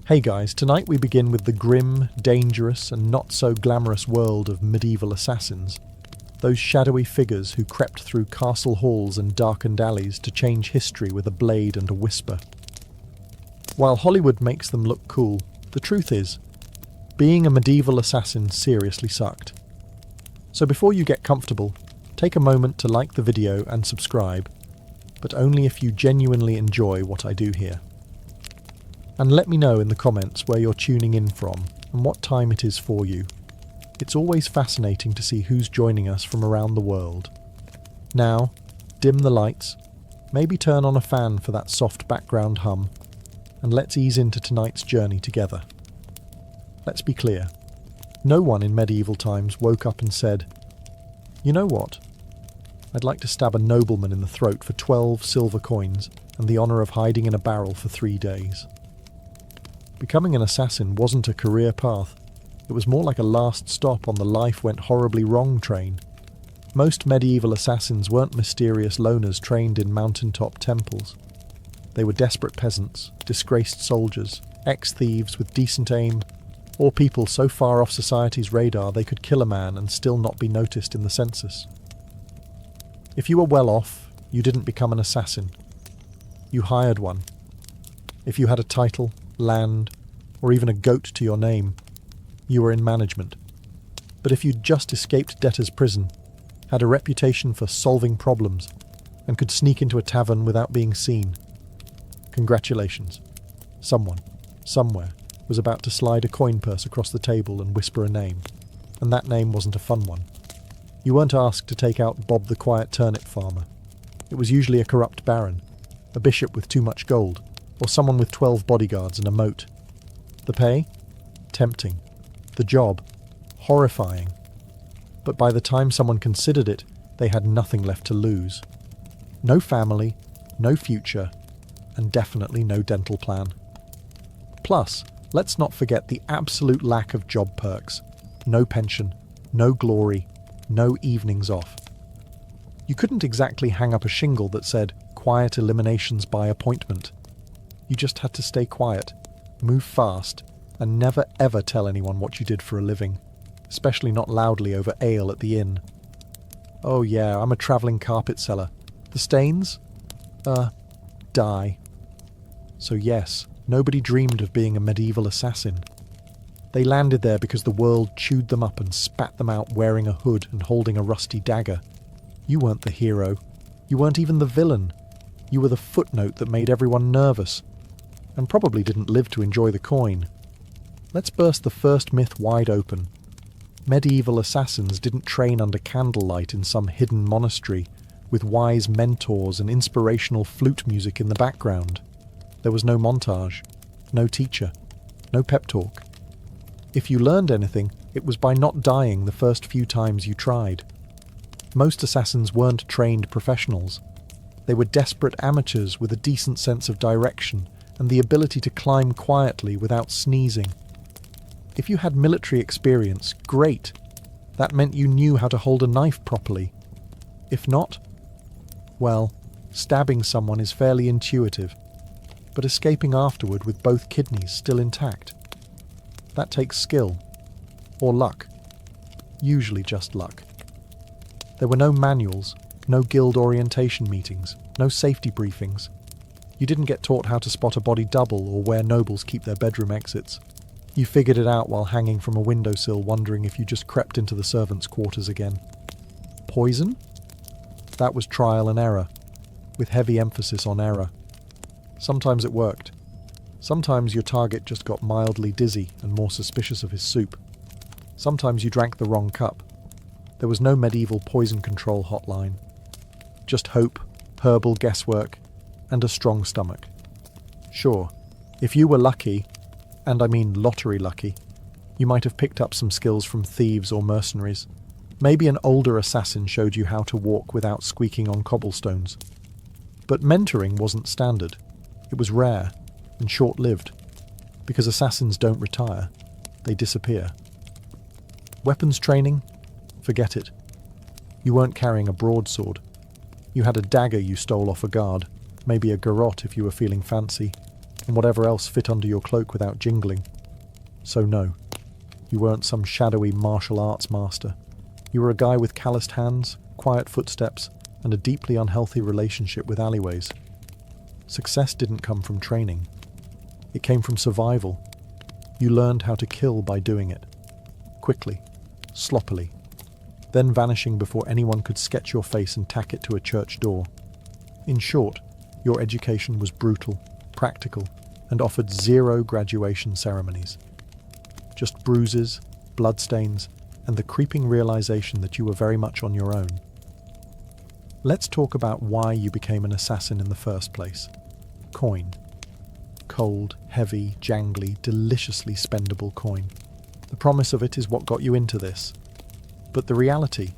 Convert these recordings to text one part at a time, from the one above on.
Hey guys, tonight we begin with the grim, dangerous and not so glamorous world of medieval assassins. Those shadowy figures who crept through castle halls and darkened alleys to change history with a blade and a whisper. While Hollywood makes them look cool, the truth is, being a medieval assassin seriously sucked. So before you get comfortable, take a moment to like the video and subscribe, but only if you genuinely enjoy what I do here. And let me know in the comments where you're tuning in from and what time it is for you. It's always fascinating to see who's joining us from around the world. Now, dim the lights, maybe turn on a fan for that soft background hum, and let's ease into tonight's journey together. Let's be clear, no one in medieval times woke up and said, "You know what? I'd like to stab a nobleman in the throat for 12 silver coins and the honour of hiding in a barrel for 3 days." Becoming an assassin wasn't a career path. It was more like a last stop on the life went horribly wrong train. Most medieval assassins weren't mysterious loners trained in mountaintop temples. They were desperate peasants, disgraced soldiers, ex-thieves with decent aim, or people so far off society's radar they could kill a man and still not be noticed in the census. If you were well off, you didn't become an assassin. You hired one. If you had a title, land, or even a goat to your name, you were in management. But if you'd just escaped debtor's prison, had a reputation for solving problems, and could sneak into a tavern without being seen, congratulations. Someone, somewhere, was about to slide a coin purse across the table and whisper a name, and that name wasn't a fun one. You weren't asked to take out Bob the Quiet Turnip Farmer. It was usually a corrupt baron, a bishop with too much gold, or someone with 12 bodyguards and a moat. The pay? Tempting. The job? Horrifying. But by the time someone considered it, they had nothing left to lose. No family, no future, and definitely no dental plan. Plus, let's not forget the absolute lack of job perks. No pension, no glory, no evenings off. You couldn't exactly hang up a shingle that said, "Quiet eliminations by appointment." You just had to stay quiet, move fast, and never ever tell anyone what you did for a living, especially not loudly over ale at the inn. "Oh yeah, I'm a travelling carpet seller. The stains? Die." So yes, nobody dreamed of being a medieval assassin. They landed there because the world chewed them up and spat them out wearing a hood and holding a rusty dagger. You weren't the hero. You weren't even the villain. You were the footnote that made everyone nervous, and probably didn't live to enjoy the coin. Let's burst the first myth wide open. Medieval assassins didn't train under candlelight in some hidden monastery, with wise mentors and inspirational flute music in the background. There was no montage, no teacher, no pep talk. If you learned anything, it was by not dying the first few times you tried. Most assassins weren't trained professionals. They were desperate amateurs with a decent sense of direction and the ability to climb quietly without sneezing. If you had military experience, great. That meant you knew how to hold a knife properly. If not, well, stabbing someone is fairly intuitive, but escaping afterward with both kidneys still intact, that takes skill. Or luck. Usually just luck. There were no manuals, no guild orientation meetings, no safety briefings. You didn't get taught how to spot a body double or where nobles keep their bedroom exits. You figured it out while hanging from a windowsill wondering if you just crept into the servants' quarters again. Poison? That was trial and error, with heavy emphasis on error. Sometimes it worked. Sometimes your target just got mildly dizzy and more suspicious of his soup. Sometimes you drank the wrong cup. There was no medieval poison control hotline. Just hope, herbal guesswork, and a strong stomach. Sure, if you were lucky, and I mean lottery lucky, you might have picked up some skills from thieves or mercenaries. Maybe an older assassin showed you how to walk without squeaking on cobblestones. But mentoring wasn't standard. It was rare and short-lived, because assassins don't retire, they disappear. Weapons training? Forget it. You weren't carrying a broadsword. You had a dagger you stole off a guard, maybe a garrote if you were feeling fancy, and whatever else fit under your cloak without jingling. So no, you weren't some shadowy martial arts master. You were a guy with calloused hands, quiet footsteps, and a deeply unhealthy relationship with alleyways. Success didn't come from training. It came from survival. You learned how to kill by doing it. Quickly, sloppily, then vanishing before anyone could sketch your face and tack it to a church door. In short, your education was brutal, practical, and offered zero graduation ceremonies. Just bruises, bloodstains, and the creeping realization that you were very much on your own. Let's talk about why you became an assassin in the first place. Coin. Cold, heavy, jangly, deliciously spendable coin. The promise of it is what got you into this. But the reality?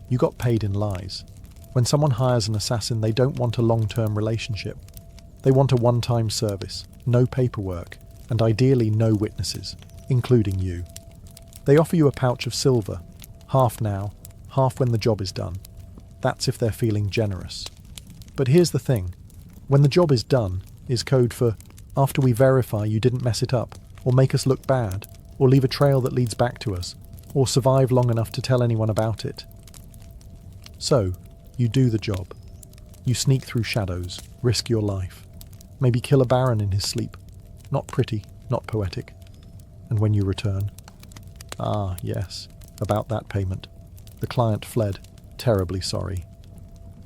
You got paid in lies. When someone hires an assassin, they don't want a long-term relationship. They want a one-time service, no paperwork, and ideally no witnesses, including you. They offer you a pouch of silver, half now, half when the job is done. That's if they're feeling generous. But here's the thing. When the job is done is code for after we verify you didn't mess it up, or make us look bad, or leave a trail that leads back to us, or survive long enough to tell anyone about it. So, you do the job. You sneak through shadows, risk your life. Maybe kill a baron in his sleep. Not pretty, not poetic. And when you return... Ah, yes, about that payment. The client fled, terribly sorry.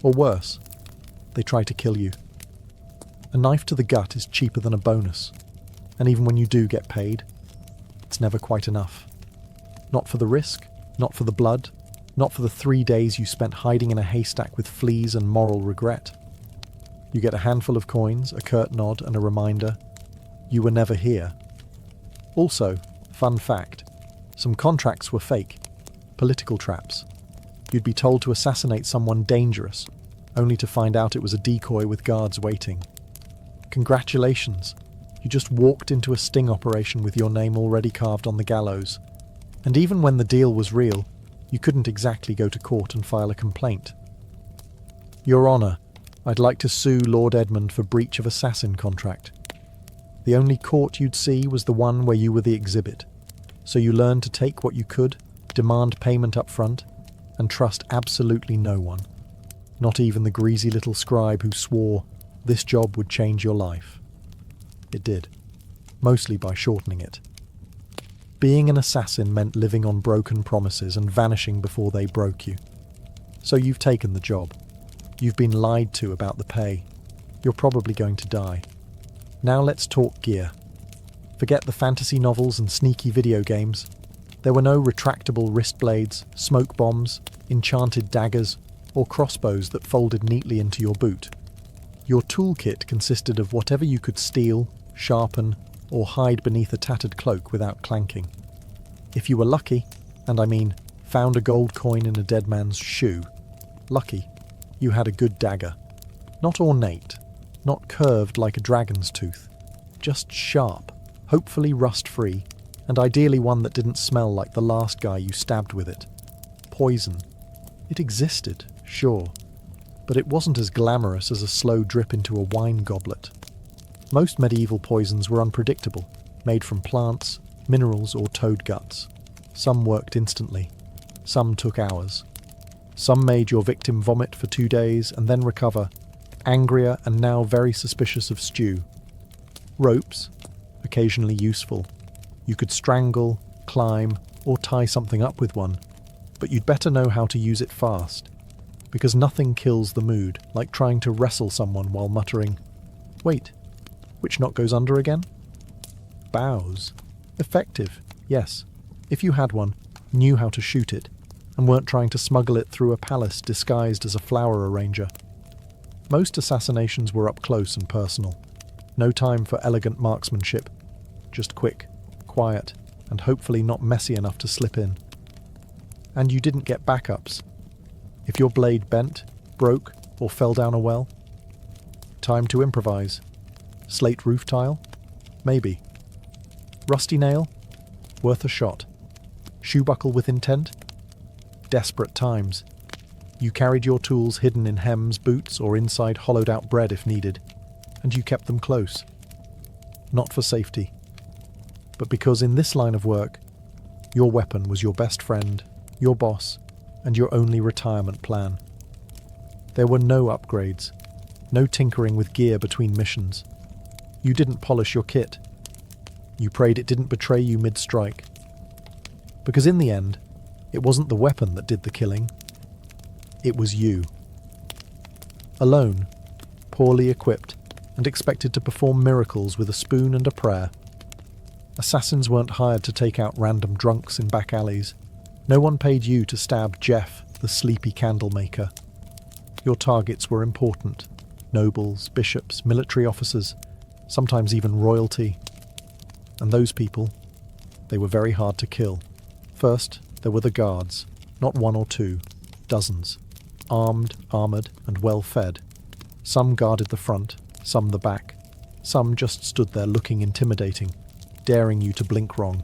Or worse, they try to kill you. A knife to the gut is cheaper than a bonus. And even when you do get paid, it's never quite enough. Not for the risk, not for the blood, not for the 3 days you spent hiding in a haystack with fleas and moral regret. You get a handful of coins, a curt nod, and a reminder, you were never here. Also, fun fact, some contracts were fake, political traps. You'd be told to assassinate someone dangerous, only to find out it was a decoy with guards waiting. Congratulations, you just walked into a sting operation with your name already carved on the gallows. And even when the deal was real, you couldn't exactly go to court and file a complaint. Your Honour, I'd like to sue Lord Edmund for breach of assassin contract. The only court you'd see was the one where you were the exhibit. So you learned to take what you could, demand payment up front, and trust absolutely no one. Not even the greasy little scribe who swore this job would change your life. It did, mostly by shortening it. Being an assassin meant living on broken promises and vanishing before they broke you. So you've taken the job. You've been lied to about the pay. You're probably going to die. Now let's talk gear. Forget the fantasy novels and sneaky video games. There were no retractable wrist blades, smoke bombs, enchanted daggers, or crossbows that folded neatly into your boot. Your toolkit consisted of whatever you could steal, sharpen, or hide beneath a tattered cloak without clanking. If you were lucky, and I mean found a gold coin in a dead man's shoe, lucky, you had a good dagger. Not ornate, not curved like a dragon's tooth, just sharp, hopefully rust-free, and ideally one that didn't smell like the last guy you stabbed with it. Poison. It existed, sure, but it wasn't as glamorous as a slow drip into a wine goblet. Most medieval poisons were unpredictable, made from plants, minerals, or toad guts. Some worked instantly. Some took hours. Some made your victim vomit for 2 days and then recover, angrier and now very suspicious of stew. Ropes, occasionally useful. You could strangle, climb, or tie something up with one, but you'd better know how to use it fast, because nothing kills the mood like trying to wrestle someone while muttering, "Wait, which knot goes under again?" Bows. Effective, yes, if you had one, knew how to shoot it, and weren't trying to smuggle it through a palace disguised as a flower arranger. Most assassinations were up close and personal. No time for elegant marksmanship. Just quick, quiet, and hopefully not messy enough to slip in. And you didn't get backups. If your blade bent, broke, or fell down a well, time to improvise. Slate roof tile? Maybe. Rusty nail? Worth a shot. Shoe buckle with intent? Desperate times. You carried your tools hidden in hems, boots, or inside hollowed-out bread if needed, and you kept them close. not for safety, but because in this line of work, your weapon was your best friend, your boss, and your only retirement plan. There were no upgrades, no tinkering with gear between missions. You didn't polish your kit. You prayed it didn't betray you mid-strike. Because in the end, it wasn't the weapon that did the killing. It was you. Alone, poorly equipped, and expected to perform miracles with a spoon and a prayer. Assassins weren't hired to take out random drunks in back alleys. No one paid you to stab Jeff, the sleepy candle maker. Your targets were important. Nobles, bishops, military officers, sometimes even royalty. And those people, they were very hard to kill. First, there were the guards, not one or two, dozens. Armed, armoured, and well-fed. Some guarded the front, some the back. Some just stood there looking intimidating, daring you to blink wrong.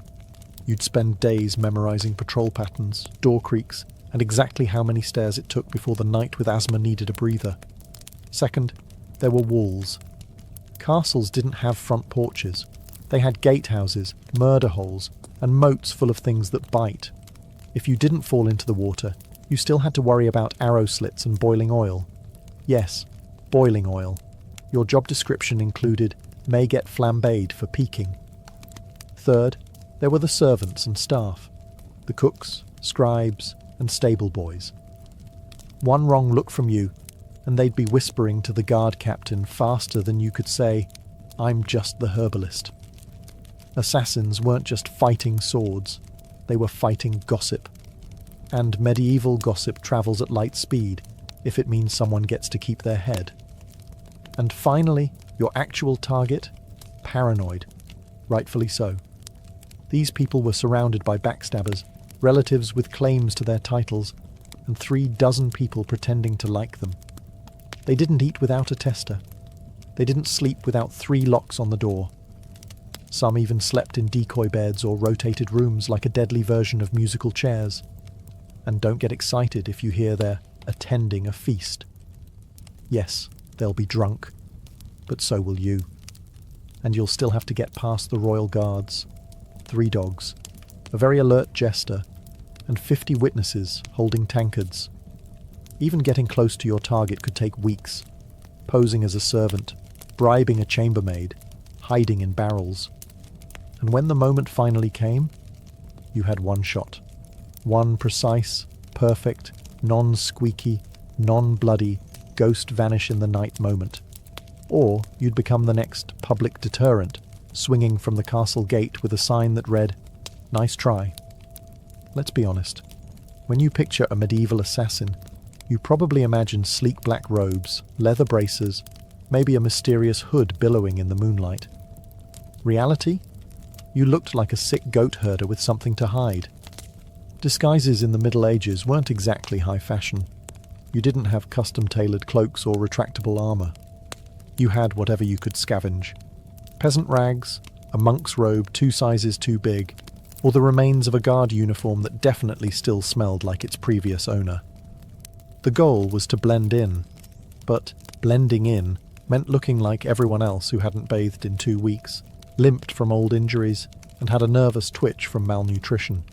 You'd spend days memorising patrol patterns, door creaks, and exactly how many stairs it took before the knight with asthma needed a breather. Second, there were walls. Castles didn't have front porches. They had gatehouses, murder holes, and moats full of things that bite. If you didn't fall into the water, you still had to worry about arrow slits and boiling oil. Yes, boiling oil. Your job description included may get flambéed for peeking. Third, there were the servants and staff, the cooks, scribes, and stable boys. One wrong look from you, and they'd be whispering to the guard captain faster than you could say, "I'm just the herbalist." Assassins weren't just fighting swords, they were fighting gossip. And medieval gossip travels at light speed, if it means someone gets to keep their head. And finally, your actual target? Paranoid. Rightfully so. These people were surrounded by backstabbers, relatives with claims to their titles, and 36 people pretending to like them. They didn't eat without a tester. They didn't sleep without 3 locks on the door. Some even slept in decoy beds or rotated rooms like a deadly version of musical chairs. And don't get excited if you hear they're attending a feast. Yes, they'll be drunk, but so will you. And you'll still have to get past the royal guards, 3 dogs, a very alert jester, and 50 witnesses holding tankards. Even getting close to your target could take weeks. Posing as a servant, bribing a chambermaid, hiding in barrels. And when the moment finally came, you had one shot. One precise, perfect, non-squeaky, non-bloody, ghost vanish in the night moment. Or you'd become the next public deterrent, swinging from the castle gate with a sign that read, "Nice try." Let's be honest. When you picture a medieval assassin, you probably imagine sleek black robes, leather braces, maybe a mysterious hood billowing in the moonlight. Reality? You looked like a sick goat herder with something to hide. Disguises in the Middle Ages weren't exactly high fashion. You didn't have custom-tailored cloaks or retractable armour. You had whatever you could scavenge. Peasant rags, a monk's robe 2 sizes too big, or the remains of a guard uniform that definitely still smelled like its previous owner. The goal was to blend in, but blending in meant looking like everyone else who hadn't bathed in 2 weeks, limped from old injuries, and had a nervous twitch from malnutrition.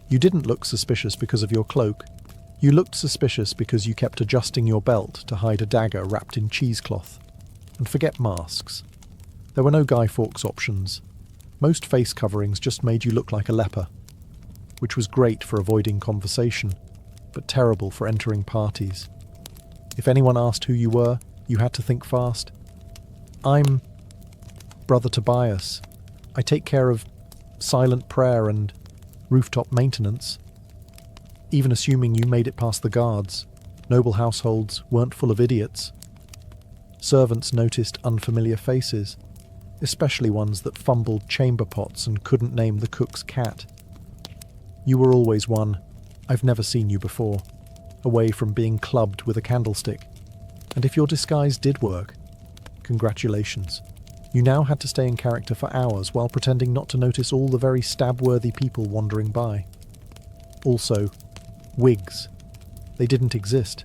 You didn't look suspicious because of your cloak. You looked suspicious because you kept adjusting your belt to hide a dagger wrapped in cheesecloth. And forget masks. There were no Guy Fawkes options. Most face coverings just made you look like a leper, which was great for avoiding conversation, but terrible for entering parties. If anyone asked who you were, you had to think fast. "I'm Brother Tobias. I take care of silent prayer and rooftop maintenance." Even assuming you made it past the guards, noble households weren't full of idiots. Servants noticed unfamiliar faces, especially ones that fumbled chamber pots and couldn't name the cook's cat. You were always one, "I've never seen you before," away from being clubbed with a candlestick. And if your disguise did work, congratulations. You now had to stay in character for hours while pretending not to notice all the very stab-worthy people wandering by. Also, wigs. They didn't exist.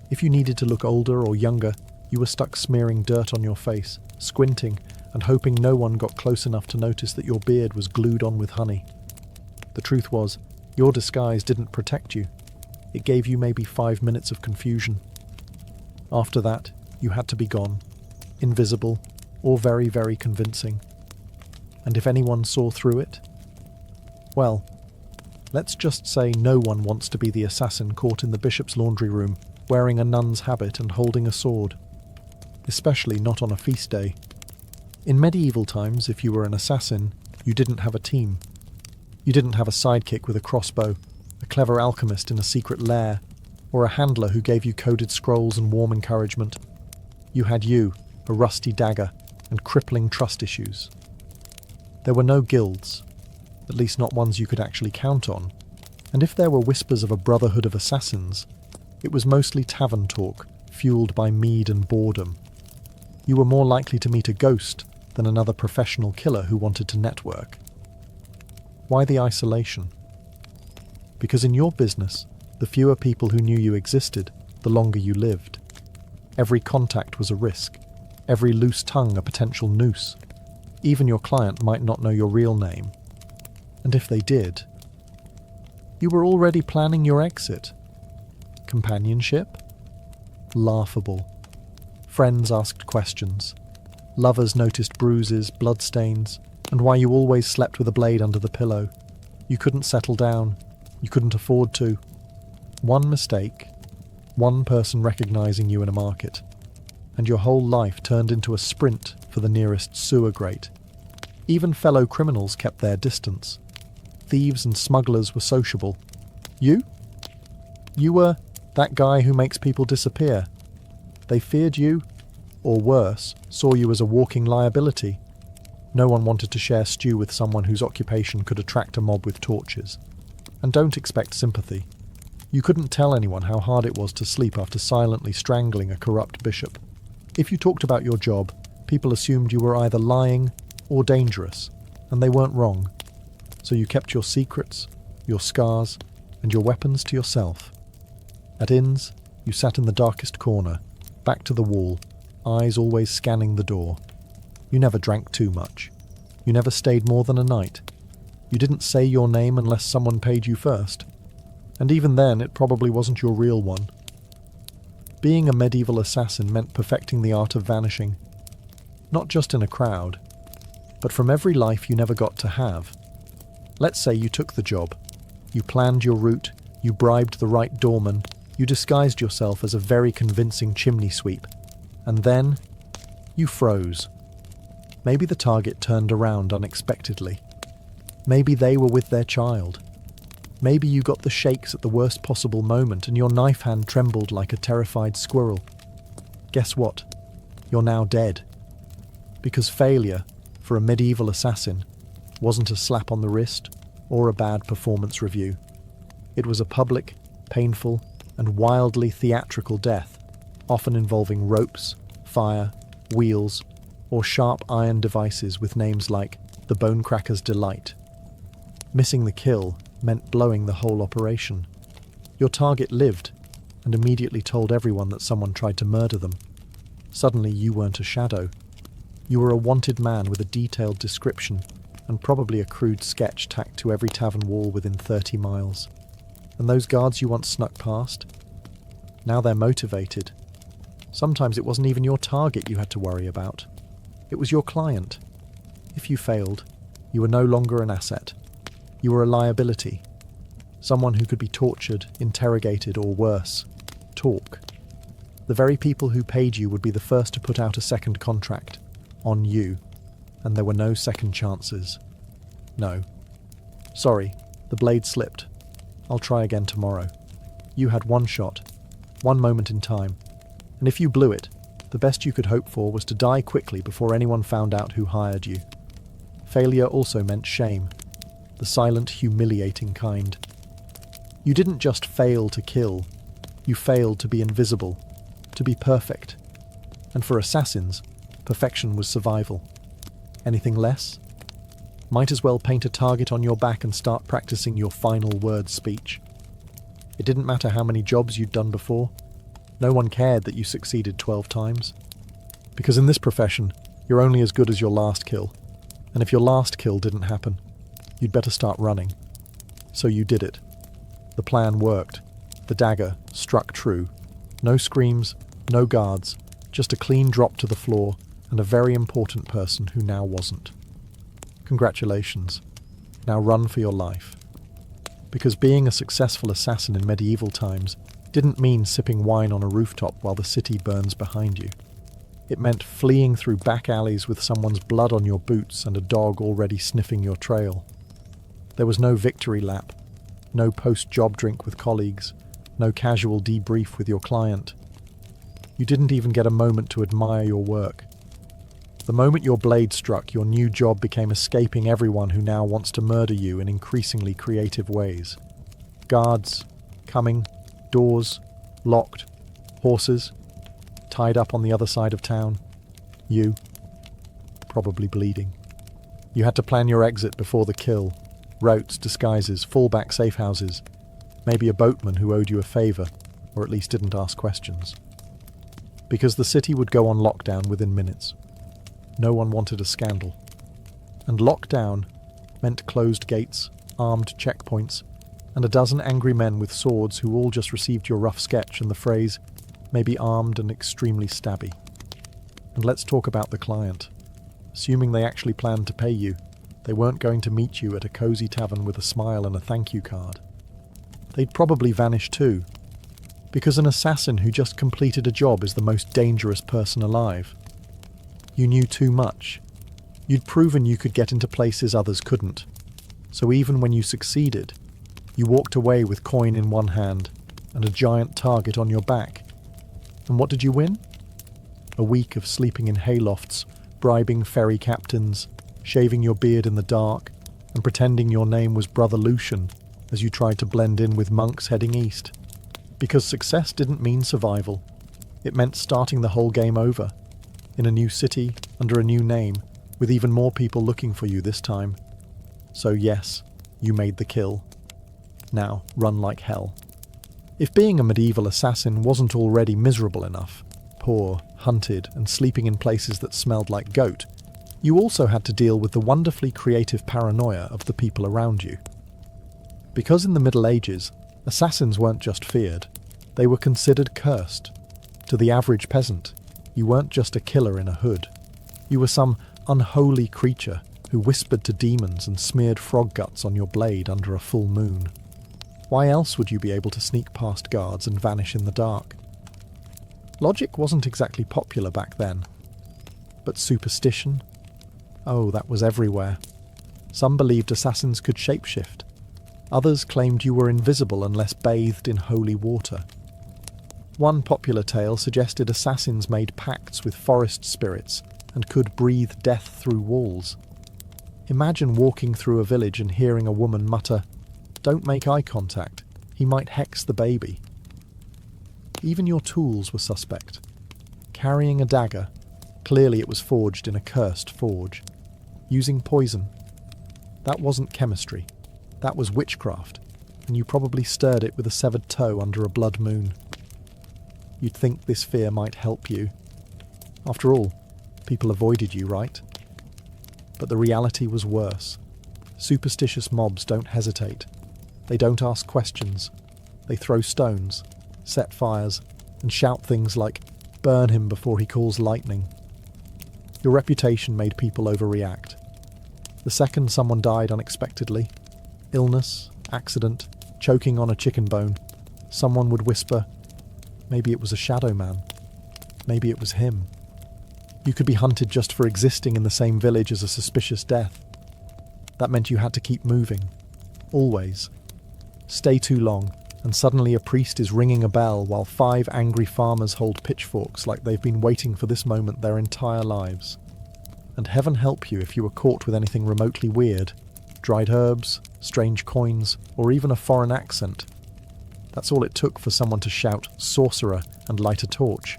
If you needed to look older or younger, you were stuck smearing dirt on your face, squinting, and hoping no one got close enough to notice that your beard was glued on with honey. The truth was, your disguise didn't protect you. It gave you maybe 5 minutes of confusion. After that, you had to be gone, invisible, or very, very convincing. And if anyone saw through it, well, let's just say no one wants to be the assassin caught in the bishop's laundry room, wearing a nun's habit and holding a sword. Especially not on a feast day. In medieval times, if you were an assassin, you didn't have a team. You didn't have a sidekick with a crossbow, a clever alchemist in a secret lair, or a handler who gave you coded scrolls and warm encouragement. You had you, a rusty dagger, and crippling trust issues. There were no guilds, at least not ones you could actually count on, and if there were whispers of a brotherhood of assassins, it was mostly tavern talk, fueled by mead and boredom. You were more likely to meet a ghost than another professional killer who wanted to network. Why the isolation? Because in your business, the fewer people who knew you existed, the longer you lived. Every contact was a risk, every loose tongue a potential noose. Even your client might not know your real name. And if they did, you were already planning your exit. Companionship? Laughable. Friends asked questions. Lovers noticed bruises, bloodstains, and why you always slept with a blade under the pillow. You couldn't settle down. You couldn't afford to. One mistake, one person recognizing you in a market, and your whole life turned into a sprint for the nearest sewer grate. Even fellow criminals kept their distance. Thieves and smugglers were sociable. You? You were that guy who makes people disappear. They feared you, or worse, saw you as a walking liability. No one wanted to share stew with someone whose occupation could attract a mob with torches. And don't expect sympathy. You couldn't tell anyone how hard it was to sleep after silently strangling a corrupt bishop. If you talked about your job, people assumed you were either lying or dangerous, and they weren't wrong. So you kept your secrets, your scars, and your weapons to yourself. At inns, you sat in the darkest corner, back to the wall, eyes always scanning the door. You never drank too much. You never stayed more than a night. You didn't say your name unless someone paid you first. And even then, it probably wasn't your real one. Being a medieval assassin meant perfecting the art of vanishing. Not just in a crowd, but from every life you never got to have. Let's say you took the job. You planned your route, you bribed the right doorman, you disguised yourself as a very convincing chimney sweep. And then, you froze. Maybe the target turned around unexpectedly. Maybe they were with their child. Maybe you got the shakes at the worst possible moment and your knife hand trembled like a terrified squirrel. Guess what? You're now dead. Because failure, for a medieval assassin, wasn't a slap on the wrist or a bad performance review. It was a public, painful, and wildly theatrical death, often involving ropes, fire, wheels, or sharp iron devices with names like the Bonecracker's Delight. Missing the kill meant blowing the whole operation. Your target lived, and immediately told everyone that someone tried to murder them. Suddenly you weren't a shadow. You were a wanted man with a detailed description, and probably a crude sketch tacked to every tavern wall within 30 miles. And those guards you once snuck past? Now they're motivated. Sometimes it wasn't even your target you had to worry about. It was your client. If you failed, you were no longer an asset. You were a liability. Someone who could be tortured, interrogated, or worse. Talk. The very people who paid you would be the first to put out a second contract. On you. And there were no second chances. No. Sorry, the blade slipped. I'll try again tomorrow. You had one shot. One moment in time. And if you blew it, the best you could hope for was to die quickly before anyone found out who hired you. Failure also meant shame. The silent, humiliating kind. You didn't just fail to kill. You failed to be invisible. To be perfect. And for assassins, perfection was survival. Anything less? Might as well paint a target on your back and start practicing your final word speech. It didn't matter how many jobs you'd done before. No one cared that you succeeded 12 times. Because in this profession, You're only as good as your last kill. And if your last kill didn't happen, you'd better start running. So you did it. The plan worked. The dagger struck true. No screams, no guards, just a clean drop to the floor and a very important person who now wasn't. Congratulations. Now run for your life. Because being a successful assassin in medieval times didn't mean sipping wine on a rooftop while the city burns behind you. It meant fleeing through back alleys with someone's blood on your boots and a dog already sniffing your trail. There was no victory lap, no post-job drink with colleagues, no casual debrief with your client. You didn't even get a moment to admire your work. The moment your blade struck, your new job became escaping everyone who now wants to murder you in increasingly creative ways. Guards, coming, doors, locked, horses, tied up on the other side of town. You, probably bleeding. You had to plan your exit before the kill. Routes, disguises, fallback safe houses. Maybe a boatman who owed you a favour, or at least didn't ask questions. Because the city would go on lockdown within minutes. No one wanted a scandal. And lockdown meant closed gates, armed checkpoints, and a dozen angry men with swords who all just received your rough sketch and the phrase, maybe armed and extremely stabby. And let's talk about the client. Assuming they actually planned to pay you, they weren't going to meet you at a cozy tavern with a smile and a thank you card. They'd probably vanish too, because an assassin who just completed a job is the most dangerous person alive. You knew too much. You'd proven you could get into places others couldn't. So even when you succeeded, you walked away with coin in one hand and a giant target on your back. And what did you win? A week of sleeping in haylofts, bribing ferry captains, shaving your beard in the dark, and pretending your name was Brother Lucian as you tried to blend in with monks heading east. Because success didn't mean survival. It meant starting the whole game over. In a new city, under a new name, with even more people looking for you this time. So yes, you made the kill. Now, run like hell. If being a medieval assassin wasn't already miserable enough, poor, hunted, and sleeping in places that smelled like goat, you also had to deal with the wonderfully creative paranoia of the people around you. Because in the Middle Ages, assassins weren't just feared, they were considered cursed. To the average peasant, you weren't just a killer in a hood. You were some unholy creature who whispered to demons and smeared frog guts on your blade under a full moon. Why else would you be able to sneak past guards and vanish in the dark? Logic wasn't exactly popular back then. But superstition? Oh, that was everywhere. Some believed assassins could shapeshift. Others claimed you were invisible unless bathed in holy water. One popular tale suggested assassins made pacts with forest spirits and could breathe death through walls. Imagine walking through a village and hearing a woman mutter, "Don't make eye contact, he might hex the baby." Even your tools were suspect. Carrying a dagger, clearly it was forged in a cursed forge. Using poison, that wasn't chemistry, that was witchcraft, and you probably stirred it with a severed toe under a blood moon. You'd think this fear might help you. After all, people avoided you, right? But the reality was worse. Superstitious mobs don't hesitate. They don't ask questions. They throw stones, set fires, and shout things like, "Burn him before he calls lightning." Your reputation made people overreact. The second someone died unexpectedly, illness, accident, choking on a chicken bone, someone would whisper, maybe it was a shadow man. Maybe it was him. You could be hunted just for existing in the same village as a suspicious death. That meant you had to keep moving. Always. Stay too long, and suddenly a priest is ringing a bell while 5 angry farmers hold pitchforks like they've been waiting for this moment their entire lives. And heaven help you if you were caught with anything remotely weird. Dried herbs, strange coins, or even a foreign accent. That's all it took for someone to shout "sorcerer" and light a torch.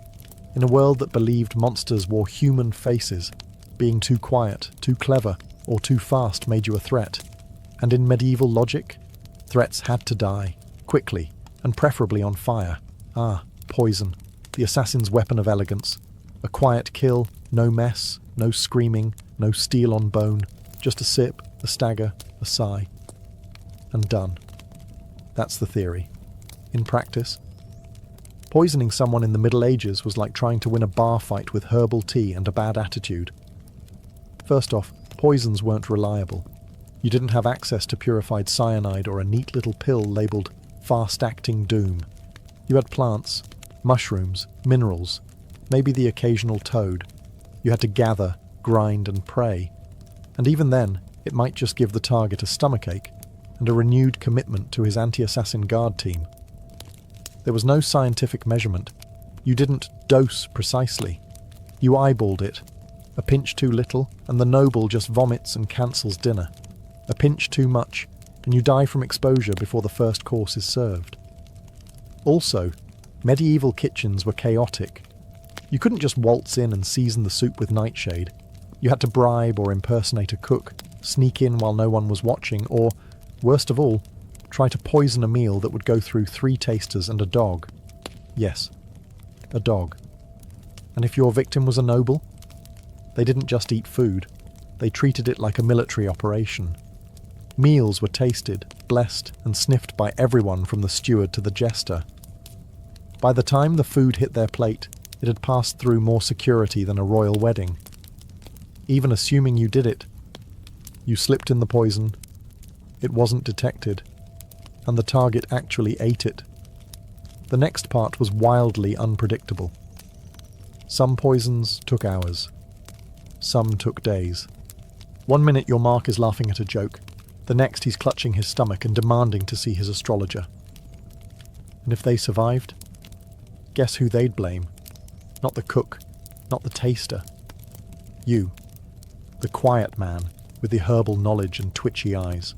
In a world that believed monsters wore human faces, being too quiet, too clever, or too fast made you a threat. And in medieval logic, threats had to die, quickly, and preferably on fire. Poison, the assassin's weapon of elegance. A quiet kill, no mess, No screaming, no steel on bone, just a sip, a stagger, a sigh. And done. That's the theory. In practice, poisoning someone in the Middle Ages was like trying to win a bar fight with herbal tea and a bad attitude. First off, poisons weren't reliable. You didn't have access to purified cyanide or a neat little pill labelled fast-acting doom. You had plants, mushrooms, minerals, maybe the occasional toad. You had to gather, grind and pray. And even then, it might just give the target a stomachache and a renewed commitment to his anti-assassin guard team. There was no scientific measurement. You didn't dose precisely. You eyeballed it. A pinch too little, and the noble just vomits and cancels dinner. A pinch too much, and you die from exposure before the first course is served. Also, medieval kitchens were chaotic. You couldn't just waltz in and season the soup with nightshade. You had to bribe or impersonate a cook, sneak in while no one was watching, or, worst of all, try to poison a meal that would go through 3 tasters and a dog. Yes, a dog. And if your victim was a noble, they didn't just eat food, they treated it like a military operation. Meals were tasted, blessed, and sniffed by everyone from the steward to the jester. By the time the food hit their plate, it had passed through more security than a royal wedding. Even assuming you did it, you slipped in the poison, it wasn't detected, and the target actually ate it. The next part was wildly unpredictable. Some poisons took hours. Some took days. 1 minute your mark is laughing at a joke, the next he's clutching his stomach and demanding to see his astrologer. And if they survived, guess who they'd blame? Not the cook, not the taster. You, the quiet man with the herbal knowledge and twitchy eyes.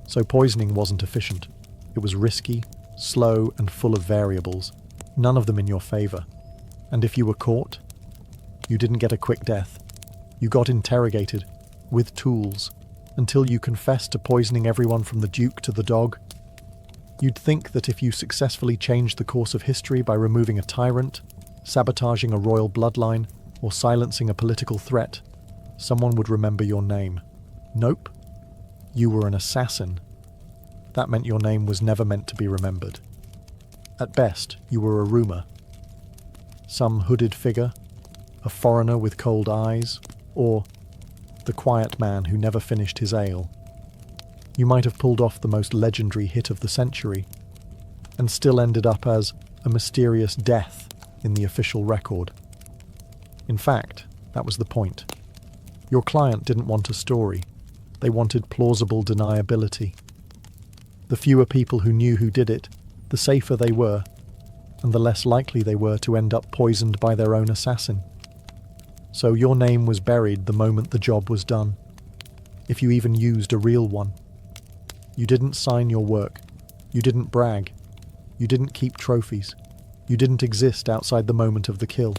So poisoning wasn't efficient. It was risky, slow, and full of variables, none of them in your favour. And if you were caught, you didn't get a quick death. You got interrogated, with tools, until you confessed to poisoning everyone from the Duke to the dog. You'd think that if you successfully changed the course of history by removing a tyrant, sabotaging a royal bloodline, or silencing a political threat, someone would remember your name. Nope. You were an assassin. That meant your name was never meant to be remembered. At best, you were a rumour. Some hooded figure, a foreigner with cold eyes, or the quiet man who never finished his ale. You might have pulled off the most legendary hit of the century, and still ended up as a mysterious death in the official record. In fact, that was the point. Your client didn't want a story. They wanted plausible deniability. The fewer people who knew who did it, the safer they were, and the less likely they were to end up poisoned by their own assassin. So your name was buried the moment the job was done, if you even used a real one. You didn't sign your work. You didn't brag. You didn't keep trophies. You didn't exist outside the moment of the kill.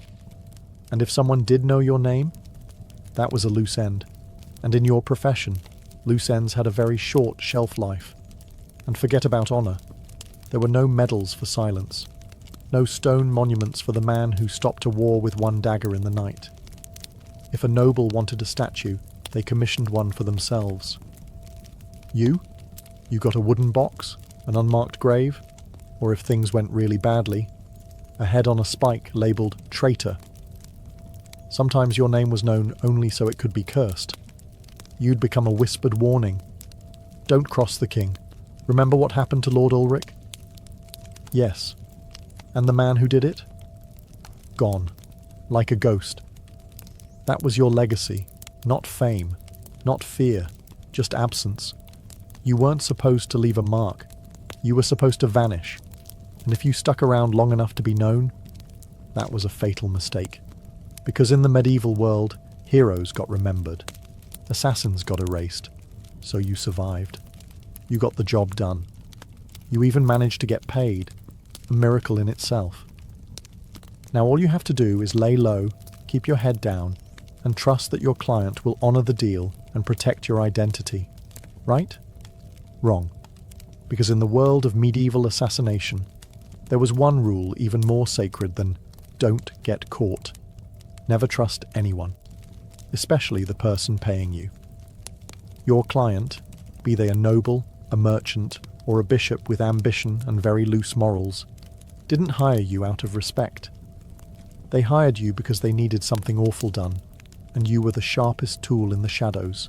And if someone did know your name, that was a loose end. And in your profession, loose ends had a very short shelf life. And forget about honour. There were no medals for silence. No stone monuments for the man who stopped a war with one dagger in the night. If a noble wanted a statue, they commissioned one for themselves. You got a wooden box, an unmarked grave, or if things went really badly, a head on a spike labelled traitor. Sometimes your name was known only so it could be cursed. You'd become a whispered warning. Don't cross the king. Remember what happened to Lord Ulrich? Yes. And the man who did it? Gone. Like a ghost. That was your legacy. Not fame. Not fear. Just absence. You weren't supposed to leave a mark. You were supposed to vanish. And if you stuck around long enough to be known, that was a fatal mistake. Because in the medieval world, heroes got remembered. Assassins got erased. So you survived. You got the job done. You even managed to get paid. A miracle in itself. Now all you have to do is lay low, keep your head down, and trust that your client will honour the deal and protect your identity. Right? Wrong. Because in the world of medieval assassination, there was one rule even more sacred than don't get caught. Never trust anyone. especially the person paying you. Your client, be they a noble, a merchant, or a bishop with ambition and very loose morals, didn't hire you out of respect. They hired you because they needed something awful done, and you were the sharpest tool in the shadows.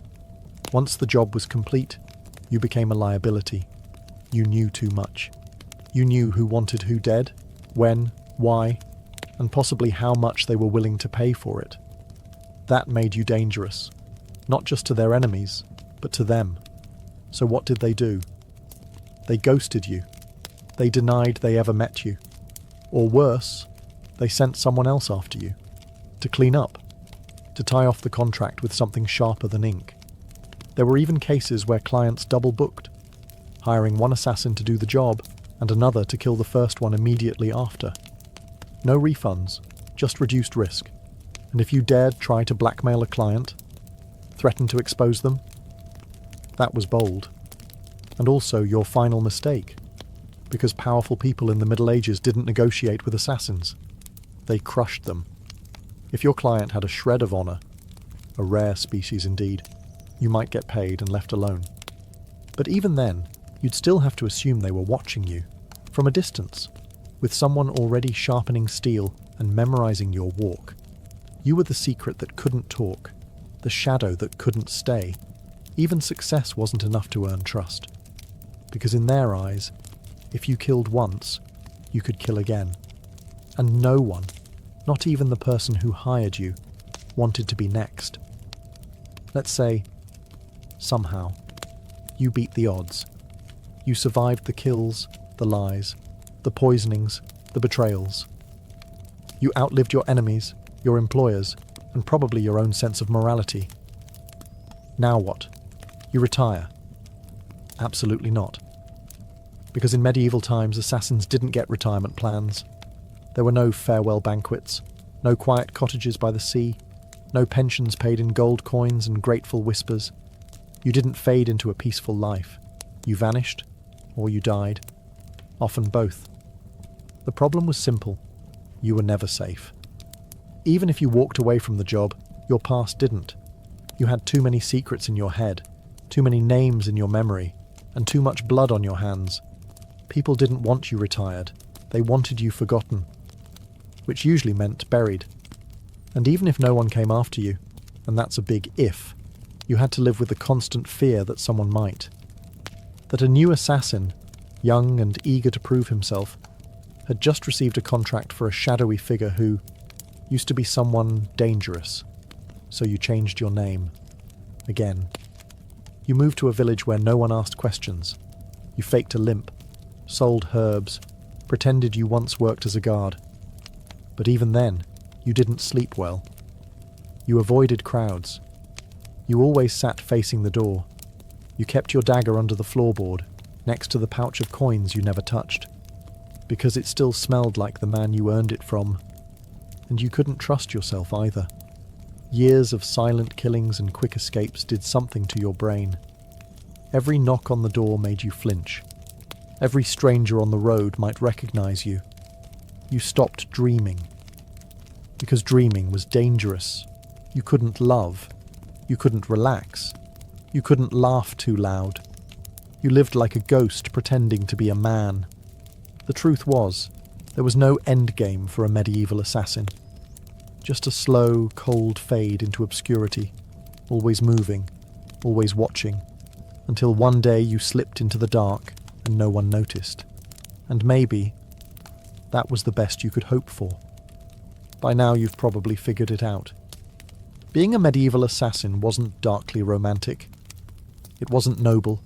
Once the job was complete, you became a liability. You knew too much. You knew who wanted who dead, when, why, and possibly how much they were willing to pay for it. That made you dangerous, not just to their enemies, but to them. So what did they do? They ghosted you. They denied they ever met you. Or worse, they sent someone else after you, to clean up, to tie off the contract with something sharper than ink. There were even cases where clients double-booked, hiring one assassin to do the job and another to kill the first one immediately after. No refunds, just reduced risk. And if you dared try to blackmail a client, threaten to expose them, that was bold. And also your final mistake, because powerful people in the Middle Ages didn't negotiate with assassins. They crushed them. If your client had a shred of honor, a rare species indeed, you might get paid and left alone. But even then, you'd still have to assume they were watching you, from a distance, with someone already sharpening steel and memorizing your walk. You were the secret that couldn't talk, the shadow that couldn't stay. Even success wasn't enough to earn trust. Because in their eyes, if you killed once, you could kill again. And no one, not even the person who hired you, wanted to be next. Let's say, somehow, you beat the odds. You survived the kills, the lies, the poisonings, the betrayals. You outlived your enemies, your employers, and probably your own sense of morality. Now what? You retire? Absolutely not. Because in medieval times, assassins didn't get retirement plans. There were no farewell banquets, no quiet cottages by the sea, no pensions paid in gold coins and grateful whispers. You didn't fade into a peaceful life. You vanished, or you died. Often both. The problem was simple. You were never safe. Even if you walked away from the job, your past didn't. You had too many secrets in your head, too many names in your memory, and too much blood on your hands. People didn't want you retired. They wanted you forgotten, which usually meant buried. And even if no one came after you, and that's a big if, you had to live with the constant fear that someone might. That a new assassin, young and eager to prove himself, had just received a contract for a shadowy figure who used to be someone dangerous. So you changed your name. Again. You moved to a village where no one asked questions. You faked a limp, sold herbs, pretended you once worked as a guard. But even then, you didn't sleep well. You avoided crowds. You always sat facing the door. You kept your dagger under the floorboard, next to the pouch of coins you never touched, because it still smelled like the man you earned it from. And you couldn't trust yourself either. Years of silent killings and quick escapes did something to your brain. Every knock on the door made you flinch. Every stranger on the road might recognize you. You stopped dreaming. Because dreaming was dangerous. You couldn't love. You couldn't relax. You couldn't laugh too loud. You lived like a ghost pretending to be a man. The truth was, there was no endgame for a medieval assassin. Just a slow, cold fade into obscurity, always moving, always watching, until one day you slipped into the dark and no one noticed. And maybe that was the best you could hope for. By now you've probably figured it out. Being a medieval assassin wasn't darkly romantic. It wasn't noble.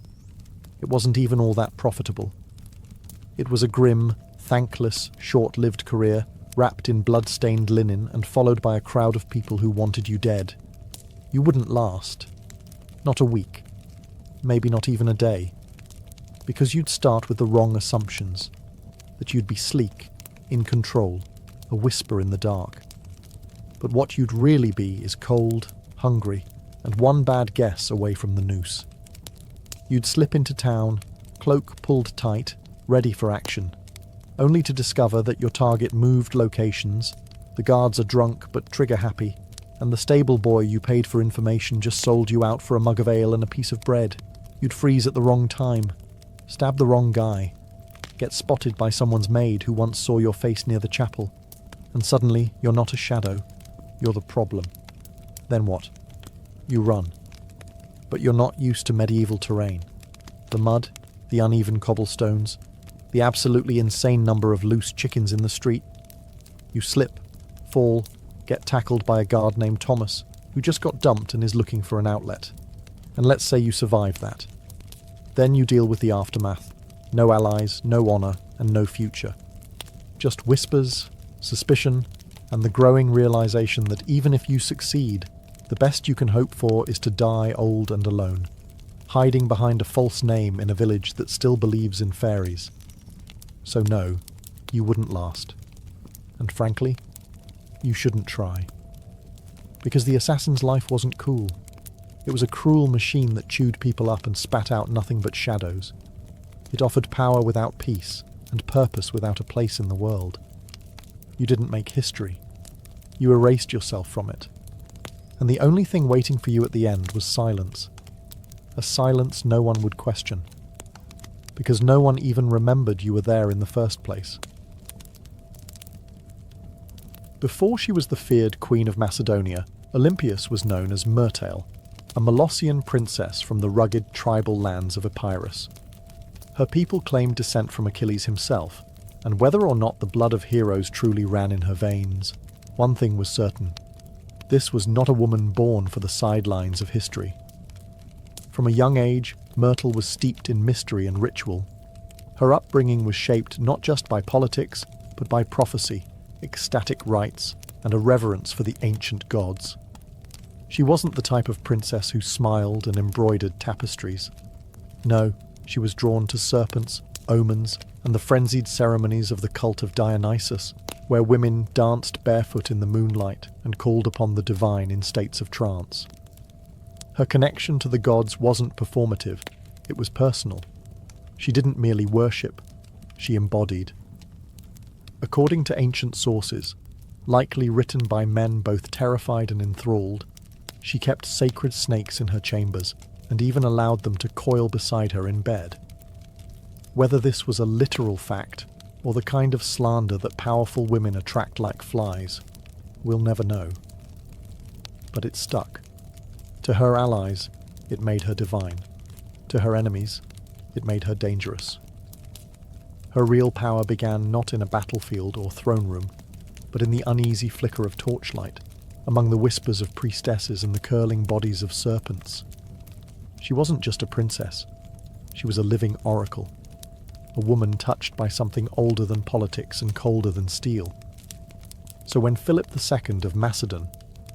It wasn't even all that profitable. It was a grim, thankless, short-lived career, wrapped in blood-stained linen and followed by a crowd of people who wanted you dead. You wouldn't last. Not a week. Maybe not even a day. Because you'd start with the wrong assumptions. That you'd be sleek, in control, a whisper in the dark. But what you'd really be is cold, hungry, and one bad guess away from the noose. You'd slip into town, cloak pulled tight, ready for action, only to discover that your target moved locations, the guards are drunk but trigger-happy, and the stable boy you paid for information just sold you out for a mug of ale and a piece of bread. You'd freeze at the wrong time, stab the wrong guy, get spotted by someone's maid who once saw your face near the chapel, and suddenly you're not a shadow, you're the problem. Then what? You run. But you're not used to medieval terrain. The mud, the uneven cobblestones, the absolutely insane number of loose chickens in the street. You slip, fall, get tackled by a guard named Thomas, who just got dumped and is looking for an outlet. And let's say you survive that. Then you deal with the aftermath. No allies, no honour, and no future. Just whispers, suspicion, and the growing realisation that even if you succeed, the best you can hope for is to die old and alone, hiding behind a false name in a village that still believes in fairies. So no, you wouldn't last. And frankly, you shouldn't try. Because the assassin's life wasn't cool. It was a cruel machine that chewed people up and spat out nothing but shadows. It offered power without peace, and purpose without a place in the world. You didn't make history. You erased yourself from it. And the only thing waiting for you at the end was silence. A silence no one would question. Because no one even remembered you were there in the first place. Before she was the feared Queen of Macedonia, Olympias was known as Myrtale, a Molossian princess from the rugged tribal lands of Epirus. Her people claimed descent from Achilles himself, and whether or not the blood of heroes truly ran in her veins, one thing was certain. This was not a woman born for the sidelines of history. From a young age, Myrtle was steeped in mystery and ritual. Her upbringing was shaped not just by politics, but by prophecy, ecstatic rites, and a reverence for the ancient gods. She wasn't the type of princess who smiled and embroidered tapestries. No, she was drawn to serpents, omens, and the frenzied ceremonies of the cult of Dionysus, where women danced barefoot in the moonlight and called upon the divine in states of trance. Her connection to the gods wasn't performative, it was personal. She didn't merely worship, she embodied. According to ancient sources, likely written by men both terrified and enthralled, she kept sacred snakes in her chambers and even allowed them to coil beside her in bed. Whether this was a literal fact or the kind of slander that powerful women attract like flies, we'll never know. But it stuck. To her allies, it made her divine. To her enemies, it made her dangerous. Her real power began not in a battlefield or throne room, but in the uneasy flicker of torchlight, among the whispers of priestesses and the curling bodies of serpents. She wasn't just a princess, she was a living oracle, a woman touched by something older than politics and colder than steel. So when Philip II of Macedon,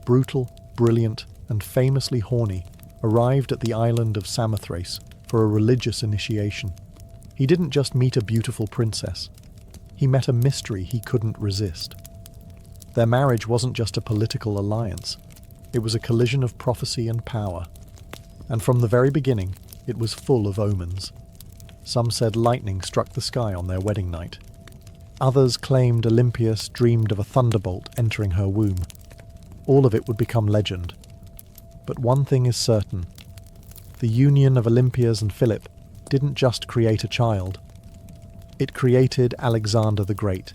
brutal, brilliant, and famously horny, arrived at the island of Samothrace for a religious initiation, he didn't just meet a beautiful princess, he met a mystery he couldn't resist. Their marriage wasn't just a political alliance, it was a collision of prophecy and power. And from the very beginning, it was full of omens. Some said lightning struck the sky on their wedding night. Others claimed Olympias dreamed of a thunderbolt entering her womb. All of it would become legend. But one thing is certain. The union of Olympias and Philip didn't just create a child. It created Alexander the Great.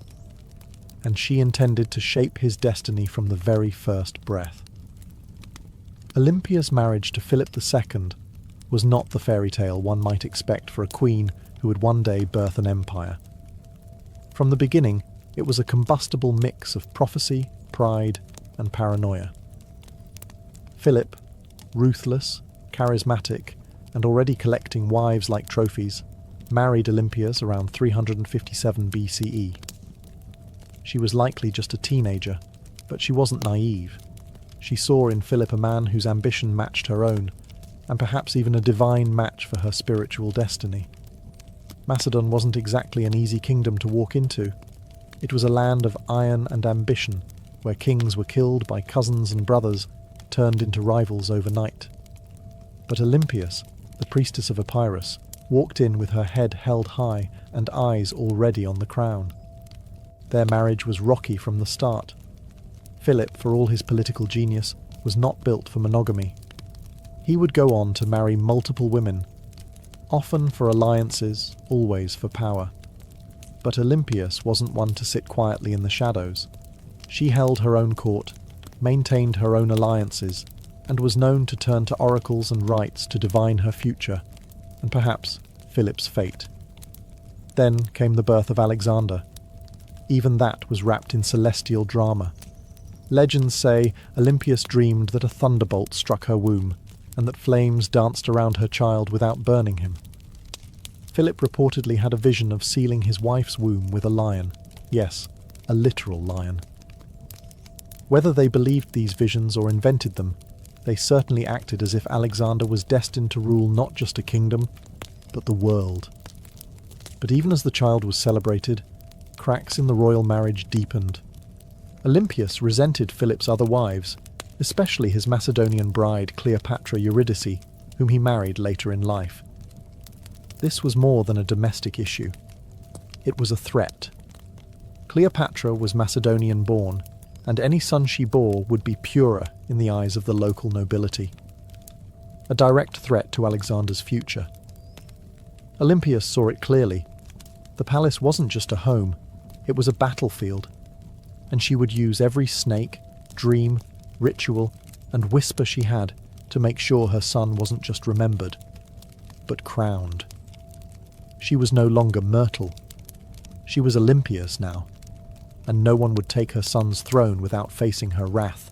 And she intended to shape his destiny from the very first breath. Olympia's marriage to Philip II was not the fairy tale one might expect for a queen who would one day birth an empire. From the beginning, it was a combustible mix of prophecy, pride, and paranoia. Philip, ruthless, charismatic, and already collecting wives like trophies, married Olympias around 357 BCE. She was likely just a teenager, but she wasn't naive. She saw in Philip a man whose ambition matched her own, and perhaps even a divine match for her spiritual destiny. Macedon wasn't exactly an easy kingdom to walk into. It was a land of iron and ambition, where kings were killed by cousins and brothers, turned into rivals overnight. But Olympias, the priestess of Epirus, walked in with her head held high and eyes already on the crown. Their marriage was rocky from the start. Philip, for all his political genius, was not built for monogamy. He would go on to marry multiple women, often for alliances, always for power. But Olympias wasn't one to sit quietly in the shadows. She held her own court, maintained her own alliances, and was known to turn to oracles and rites to divine her future, and perhaps Philip's fate. Then came the birth of Alexander. Even that was wrapped in celestial drama. Legends say Olympias dreamed that a thunderbolt struck her womb, and that flames danced around her child without burning him. Philip reportedly had a vision of sealing his wife's womb with a lion. Yes, a literal lion. Whether they believed these visions or invented them, they certainly acted as if Alexander was destined to rule not just a kingdom, but the world. But even as the child was celebrated, cracks in the royal marriage deepened. Olympias resented Philip's other wives, especially his Macedonian bride Cleopatra Eurydice, whom he married later in life. This was more than a domestic issue. It was a threat. Cleopatra was Macedonian-born, and any son she bore would be purer in the eyes of the local nobility. A direct threat to Alexander's future. Olympias saw it clearly. The palace wasn't just a home, it was a battlefield, and she would use every snake, dream, ritual, and whisper she had to make sure her son wasn't just remembered, but crowned. She was no longer Myrtle. She was Olympias now, and no one would take her son's throne without facing her wrath.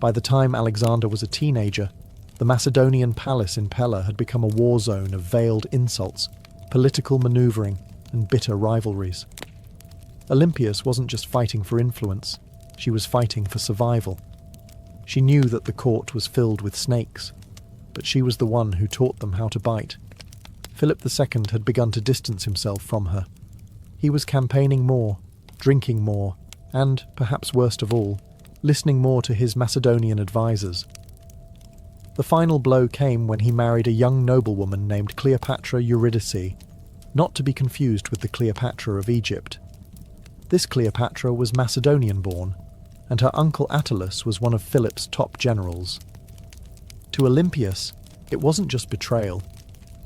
By the time Alexander was a teenager, the Macedonian palace in Pella had become a war zone of veiled insults, political maneuvering, and bitter rivalries. Olympias wasn't just fighting for influence, she was fighting for survival. She knew that the court was filled with snakes, but she was the one who taught them how to bite. Philip II had begun to distance himself from her. He was campaigning more, drinking more, and, perhaps worst of all, listening more to his Macedonian advisors. The final blow came when he married a young noblewoman named Cleopatra Eurydice, not to be confused with the Cleopatra of Egypt. This Cleopatra was Macedonian-born, and her uncle Attalus was one of Philip's top generals. To Olympias, it wasn't just betrayal,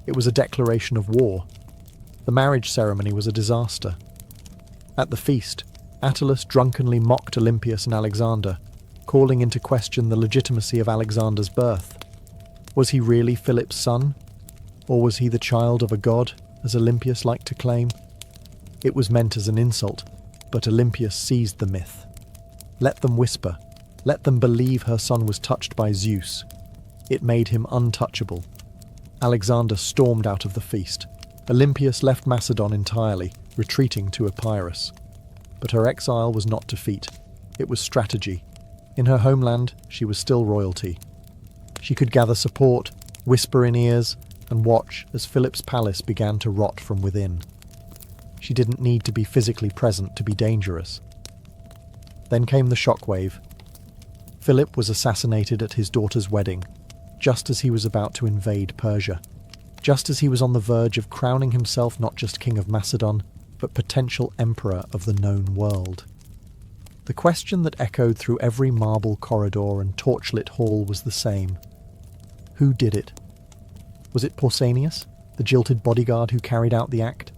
it was a declaration of war. The marriage ceremony was a disaster. At the feast, Attalus drunkenly mocked Olympias and Alexander, calling into question the legitimacy of Alexander's birth. Was he really Philip's son? Or was he the child of a god, as Olympias liked to claim? It was meant as an insult, but Olympias seized the myth. Let them whisper. Let them believe her son was touched by Zeus. It made him untouchable. Alexander stormed out of the feast. Olympias left Macedon entirely, retreating to Epirus. But her exile was not defeat. It was strategy. In her homeland, she was still royalty. She could gather support, whisper in ears, and watch as Philip's palace began to rot from within. She didn't need to be physically present to be dangerous. Then came the shockwave. Philip was assassinated at his daughter's wedding, just as he was about to invade Persia, just as he was on the verge of crowning himself not just king of Macedon, but potential emperor of the known world. The question that echoed through every marble corridor and torchlit hall was the same. Who did it? Was it Pausanias, the jilted bodyguard who carried out the act?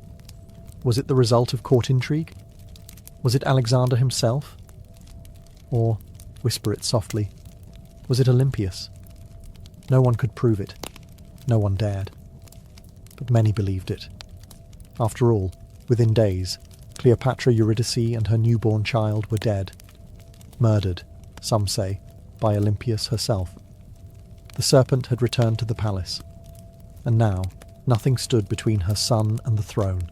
Was it the result of court intrigue? Was it Alexander himself? Or, whisper it softly, was it Olympias? No one could prove it. No one dared. But many believed it. After all, within days, Cleopatra Eurydice and her newborn child were dead. Murdered, some say, by Olympias herself. The serpent had returned to the palace. And now, nothing stood between her son and the throne.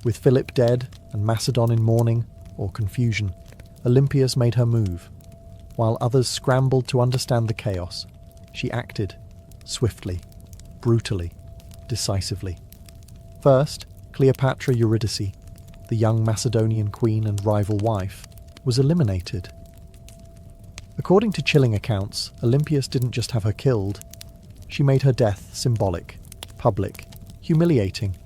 With Philip dead and Macedon in mourning, or confusion, Olympias made her move. While others scrambled to understand the chaos, she acted, swiftly, brutally, decisively. First, Cleopatra Eurydice, the young Macedonian queen and rival wife, was eliminated. According to chilling accounts, Olympias didn't just have her killed, she made her death symbolic, public, humiliating.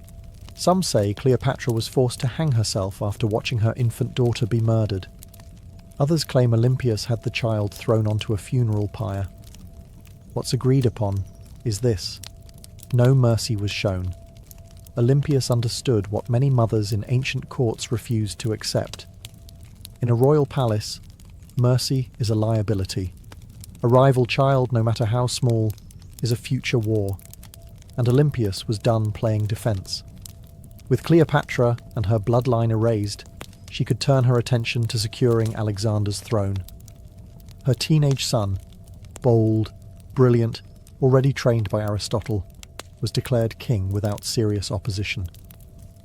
Some say Cleopatra was forced to hang herself after watching her infant daughter be murdered. Others claim Olympias had the child thrown onto a funeral pyre. What's agreed upon is this: no mercy was shown. Olympias understood what many mothers in ancient courts refused to accept. In a royal palace, mercy is a liability. A rival child, no matter how small, is a future war, and Olympias was done playing defence. With Cleopatra and her bloodline erased, she could turn her attention to securing Alexander's throne. Her teenage son, bold, brilliant, already trained by Aristotle, was declared king without serious opposition.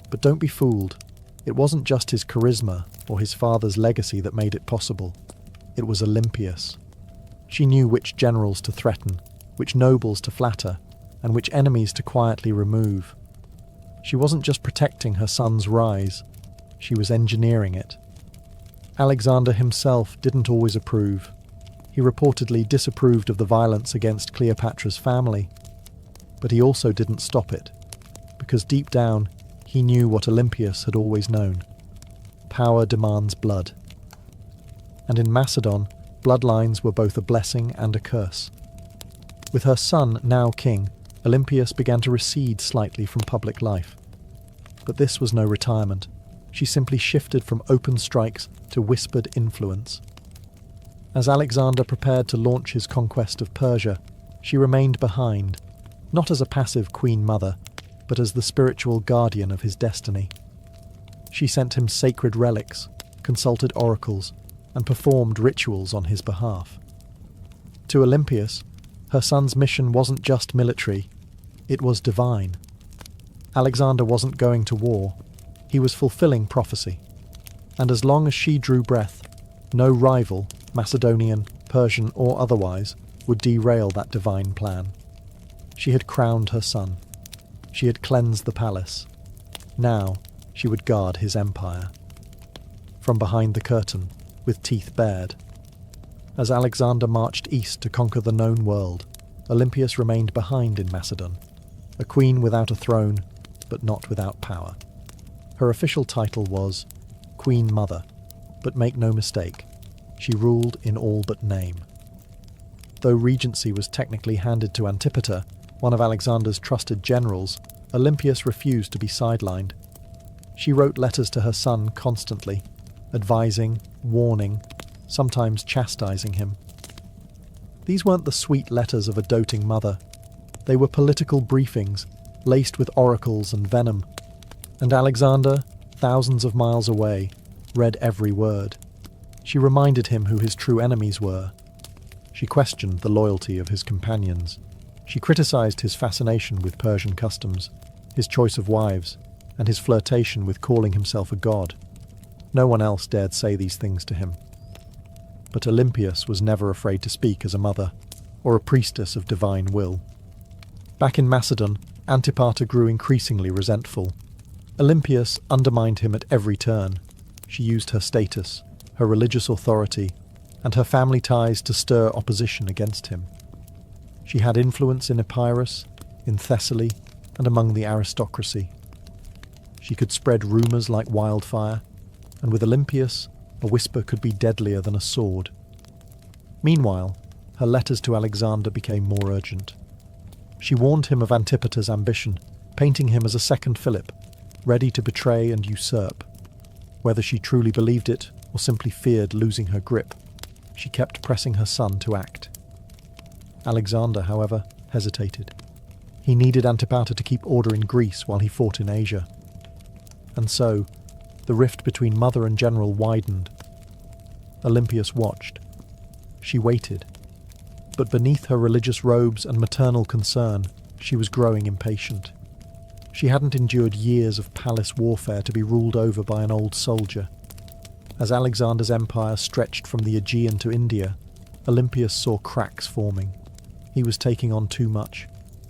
But don't be fooled. It wasn't just his charisma or his father's legacy that made it possible. It was Olympias. She knew which generals to threaten, which nobles to flatter, and which enemies to quietly remove. She wasn't just protecting her son's rise, she was engineering it. Alexander himself didn't always approve. He reportedly disapproved of the violence against Cleopatra's family. But he also didn't stop it, because deep down he knew what Olympias had always known. Power demands blood. And in Macedon, bloodlines were both a blessing and a curse. With her son now king, Olympias began to recede slightly from public life. But this was no retirement. She simply shifted from open strikes to whispered influence. As Alexander prepared to launch his conquest of Persia, she remained behind, not as a passive queen mother, but as the spiritual guardian of his destiny. She sent him sacred relics, consulted oracles, and performed rituals on his behalf. To Olympias, her son's mission wasn't just military, it was divine. Alexander wasn't going to war, he was fulfilling prophecy. And as long as she drew breath, no rival, Macedonian, Persian or otherwise, would derail that divine plan. She had crowned her son. She had cleansed the palace. Now she would guard his empire. From behind the curtain, with teeth bared. As Alexander marched east to conquer the known world, Olympias remained behind in Macedon, a queen without a throne, but not without power. Her official title was Queen Mother, but make no mistake, she ruled in all but name. Though regency was technically handed to Antipater, one of Alexander's trusted generals, Olympias refused to be sidelined. She wrote letters to her son constantly, advising, warning, sometimes chastising him. These weren't the sweet letters of a doting mother. They were political briefings, laced with oracles and venom. And Alexander, thousands of miles away, read every word. She reminded him who his true enemies were. She questioned the loyalty of his companions. She criticized his fascination with Persian customs, his choice of wives, and his flirtation with calling himself a god. No one else dared say these things to him. But Olympias was never afraid to speak as a mother, or a priestess of divine will. Back in Macedon, Antipater grew increasingly resentful. Olympias undermined him at every turn. She used her status, her religious authority, and her family ties to stir opposition against him. She had influence in Epirus, in Thessaly, and among the aristocracy. She could spread rumours like wildfire, and with Olympias, a whisper could be deadlier than a sword. Meanwhile, her letters to Alexander became more urgent. She warned him of Antipater's ambition, painting him as a second Philip, ready to betray and usurp. Whether she truly believed it or simply feared losing her grip, she kept pressing her son to act. Alexander, however, hesitated. He needed Antipater to keep order in Greece while he fought in Asia. And so, the rift between mother and general widened. Olympias watched. She waited. But beneath her religious robes and maternal concern, she was growing impatient. She hadn't endured years of palace warfare to be ruled over by an old soldier. As Alexander's empire stretched from the Aegean to India, Olympias saw cracks forming. He was taking on too much,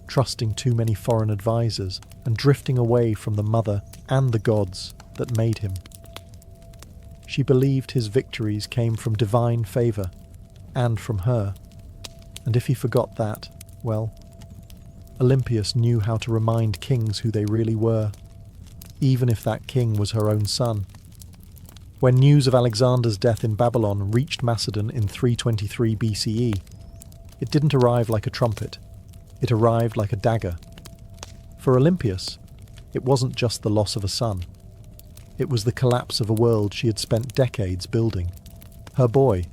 trusting too many foreign advisors, and drifting away from the mother and the gods that made him. She believed his victories came from divine favour, and from her. And if he forgot that, well, Olympias knew how to remind kings who they really were, even if that king was her own son. When news of Alexander's death in Babylon reached Macedon in 323 BCE, it didn't arrive like a trumpet, it arrived like a dagger. For Olympias, it wasn't just the loss of a son. It was the collapse of a world she had spent decades building. Her boy,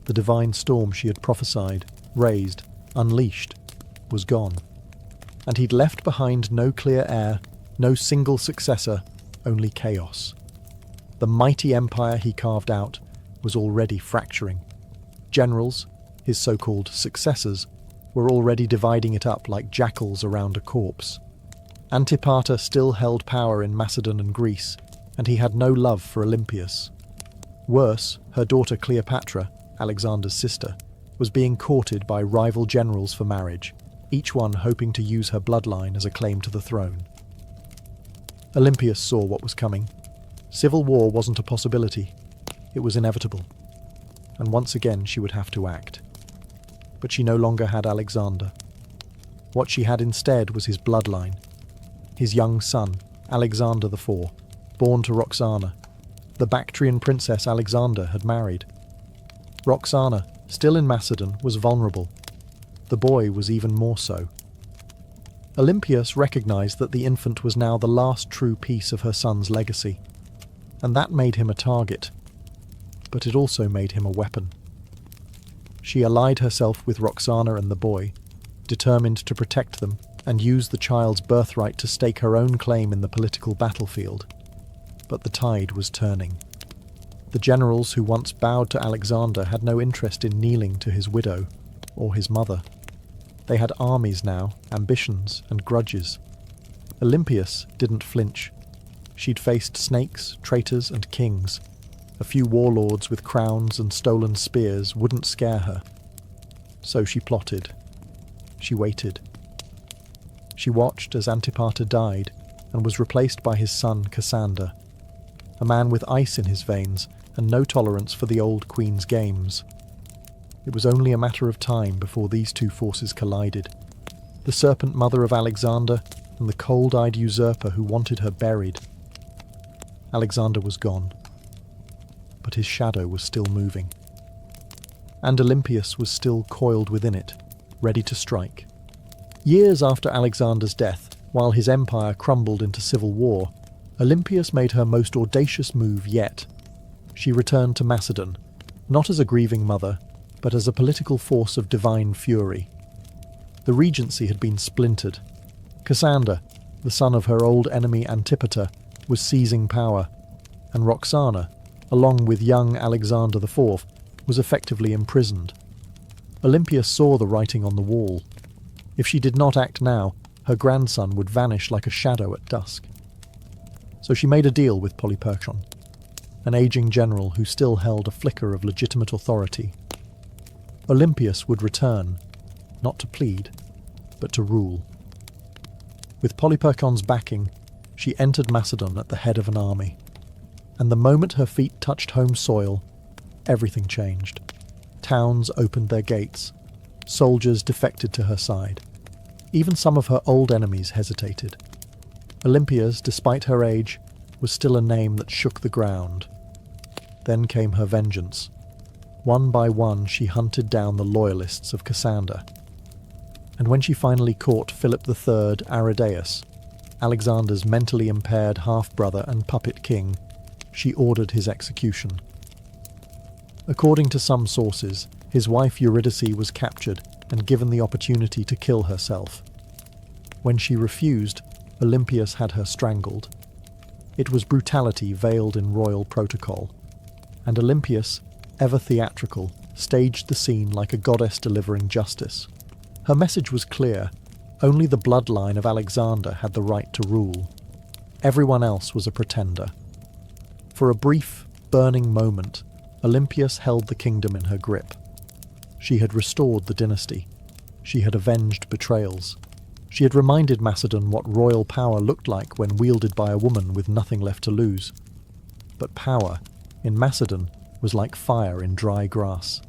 the divine storm she had prophesied, raised, unleashed, was gone. And he'd left behind no clear heir, no single successor, only chaos. The mighty empire he carved out was already fracturing. Generals, his so-called successors, were already dividing it up like jackals around a corpse. Antipater still held power in Macedon and Greece, and he had no love for Olympias. Worse, her daughter Cleopatra, Alexander's sister, was being courted by rival generals for marriage, each one hoping to use her bloodline as a claim to the throne. Olympias saw what was coming. Civil war wasn't a possibility. It was inevitable. And once again she would have to act. But she no longer had Alexander. What she had instead was his bloodline. His young son, Alexander IV, born to Roxana, the Bactrian princess Alexander had married. Roxana, still in Macedon, was vulnerable. The boy was even more so. Olympias recognized that the infant was now the last true piece of her son's legacy, and that made him a target, but it also made him a weapon. She allied herself with Roxana and the boy, determined to protect them and use the child's birthright to stake her own claim in the political battlefield. But the tide was turning. The generals who once bowed to Alexander had no interest in kneeling to his widow or his mother. They had armies now, ambitions and grudges. Olympias didn't flinch. She'd faced snakes, traitors and kings. A few warlords with crowns and stolen spears wouldn't scare her. So she plotted. She waited. She watched as Antipater died and was replaced by his son Cassander, a man with ice in his veins and no tolerance for the old queen's games. It was only a matter of time before these two forces collided. The serpent mother of Alexander and the cold-eyed usurper who wanted her buried. Alexander was gone, but his shadow was still moving. And Olympias was still coiled within it, ready to strike. Years after Alexander's death, while his empire crumbled into civil war, Olympias made her most audacious move yet. She returned to Macedon, not as a grieving mother, but as a political force of divine fury. The regency had been splintered. Cassander, the son of her old enemy Antipater, was seizing power, and Roxana, along with young Alexander IV, was effectively imprisoned. Olympias saw the writing on the wall. If she did not act now, her grandson would vanish like a shadow at dusk. So she made a deal with Polyperchon, an aging general who still held a flicker of legitimate authority. Olympias would return, not to plead, but to rule. With Polyperchon's backing, she entered Macedon at the head of an army. And the moment her feet touched home soil, everything changed. Towns opened their gates. Soldiers defected to her side. Even some of her old enemies hesitated. Olympias, despite her age, was still a name that shook the ground. Then came her vengeance. One by one she hunted down the loyalists of Cassander. And when she finally caught Philip III Aridaeus, Alexander's mentally impaired half-brother and puppet king, she ordered his execution. According to some sources, his wife Eurydice was captured and given the opportunity to kill herself. When she refused, Olympias had her strangled. It was brutality veiled in royal protocol, and Olympias, ever theatrical, staged the scene like a goddess delivering justice. Her message was clear: only the bloodline of Alexander had the right to rule. Everyone else was a pretender. For a brief, burning moment, Olympias held the kingdom in her grip. She had restored the dynasty. She had avenged betrayals. She had reminded Macedon what royal power looked like when wielded by a woman with nothing left to lose. But power, in Macedon, was like fire in dry grass.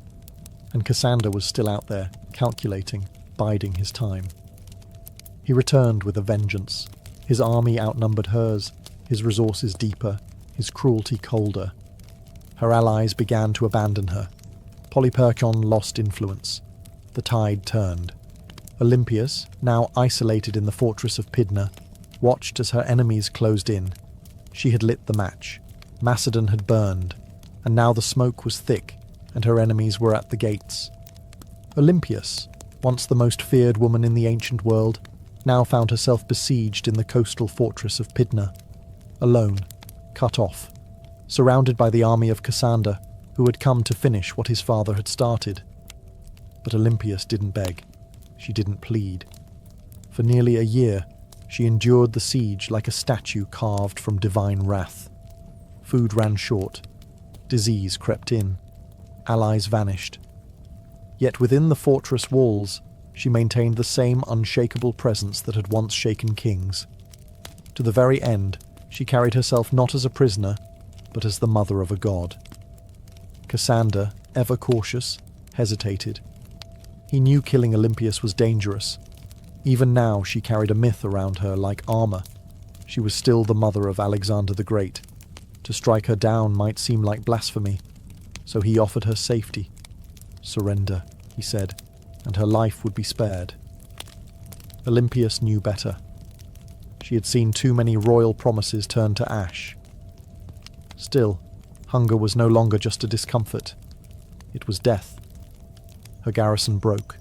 And Cassander was still out there, calculating, biding his time. He returned with a vengeance. His army outnumbered hers, his resources deeper, his cruelty colder. Her allies began to abandon her. Polyperchon lost influence. The tide turned. Olympias, now isolated in the fortress of Pydna, watched as her enemies closed in. She had lit the match. Macedon had burned, and now the smoke was thick, and her enemies were at the gates. Olympias, once the most feared woman in the ancient world, now found herself besieged in the coastal fortress of Pydna, alone, cut off, surrounded by the army of Cassander, who had come to finish what his father had started. But Olympias didn't beg. She didn't plead. For nearly a year, she endured the siege like a statue carved from divine wrath. Food ran short. Disease crept in. Allies vanished. Yet within the fortress walls, she maintained the same unshakable presence that had once shaken kings. To the very end, she carried herself not as a prisoner, but as the mother of a god. Cassander, ever cautious, hesitated. He knew killing Olympias was dangerous. Even now she carried a myth around her like armor. She was still the mother of Alexander the Great. To strike her down might seem like blasphemy, so he offered her safety. Surrender, he said, and her life would be spared. Olympias knew better. She had seen too many royal promises turn to ash. Still, hunger was no longer just a discomfort. It was death. Her garrison broke.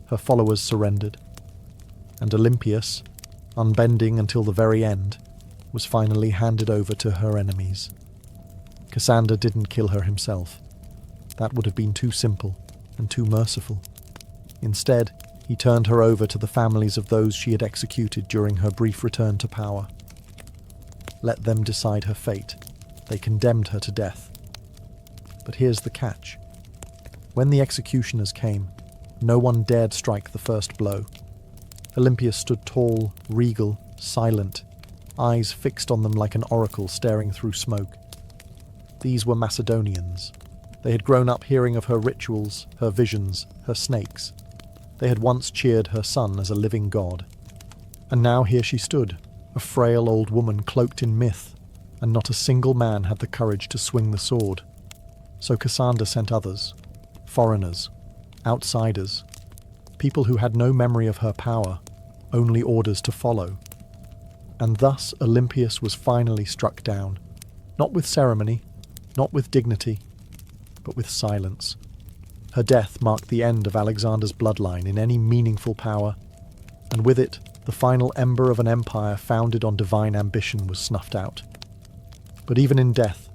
Her followers surrendered. And Olympias, unbending until the very end, was finally handed over to her enemies. Cassander didn't kill her himself. That would have been too simple and too merciful. Instead, he turned her over to the families of those she had executed during her brief return to power. Let them decide her fate. They condemned her to death. But here's the catch. When the executioners came, no one dared strike the first blow. Olympias stood tall, regal, silent, eyes fixed on them like an oracle staring through smoke. These were Macedonians. They had grown up hearing of her rituals, her visions, her snakes. They had once cheered her son as a living god. And now here she stood, a frail old woman cloaked in myth, and not a single man had the courage to swing the sword. So Cassander sent others, foreigners, outsiders, people who had no memory of her power, only orders to follow. And thus Olympias was finally struck down, not with ceremony, not with dignity, but with silence. Her death marked the end of Alexander's bloodline in any meaningful power, and with it, the final ember of an empire founded on divine ambition was snuffed out. But even in death,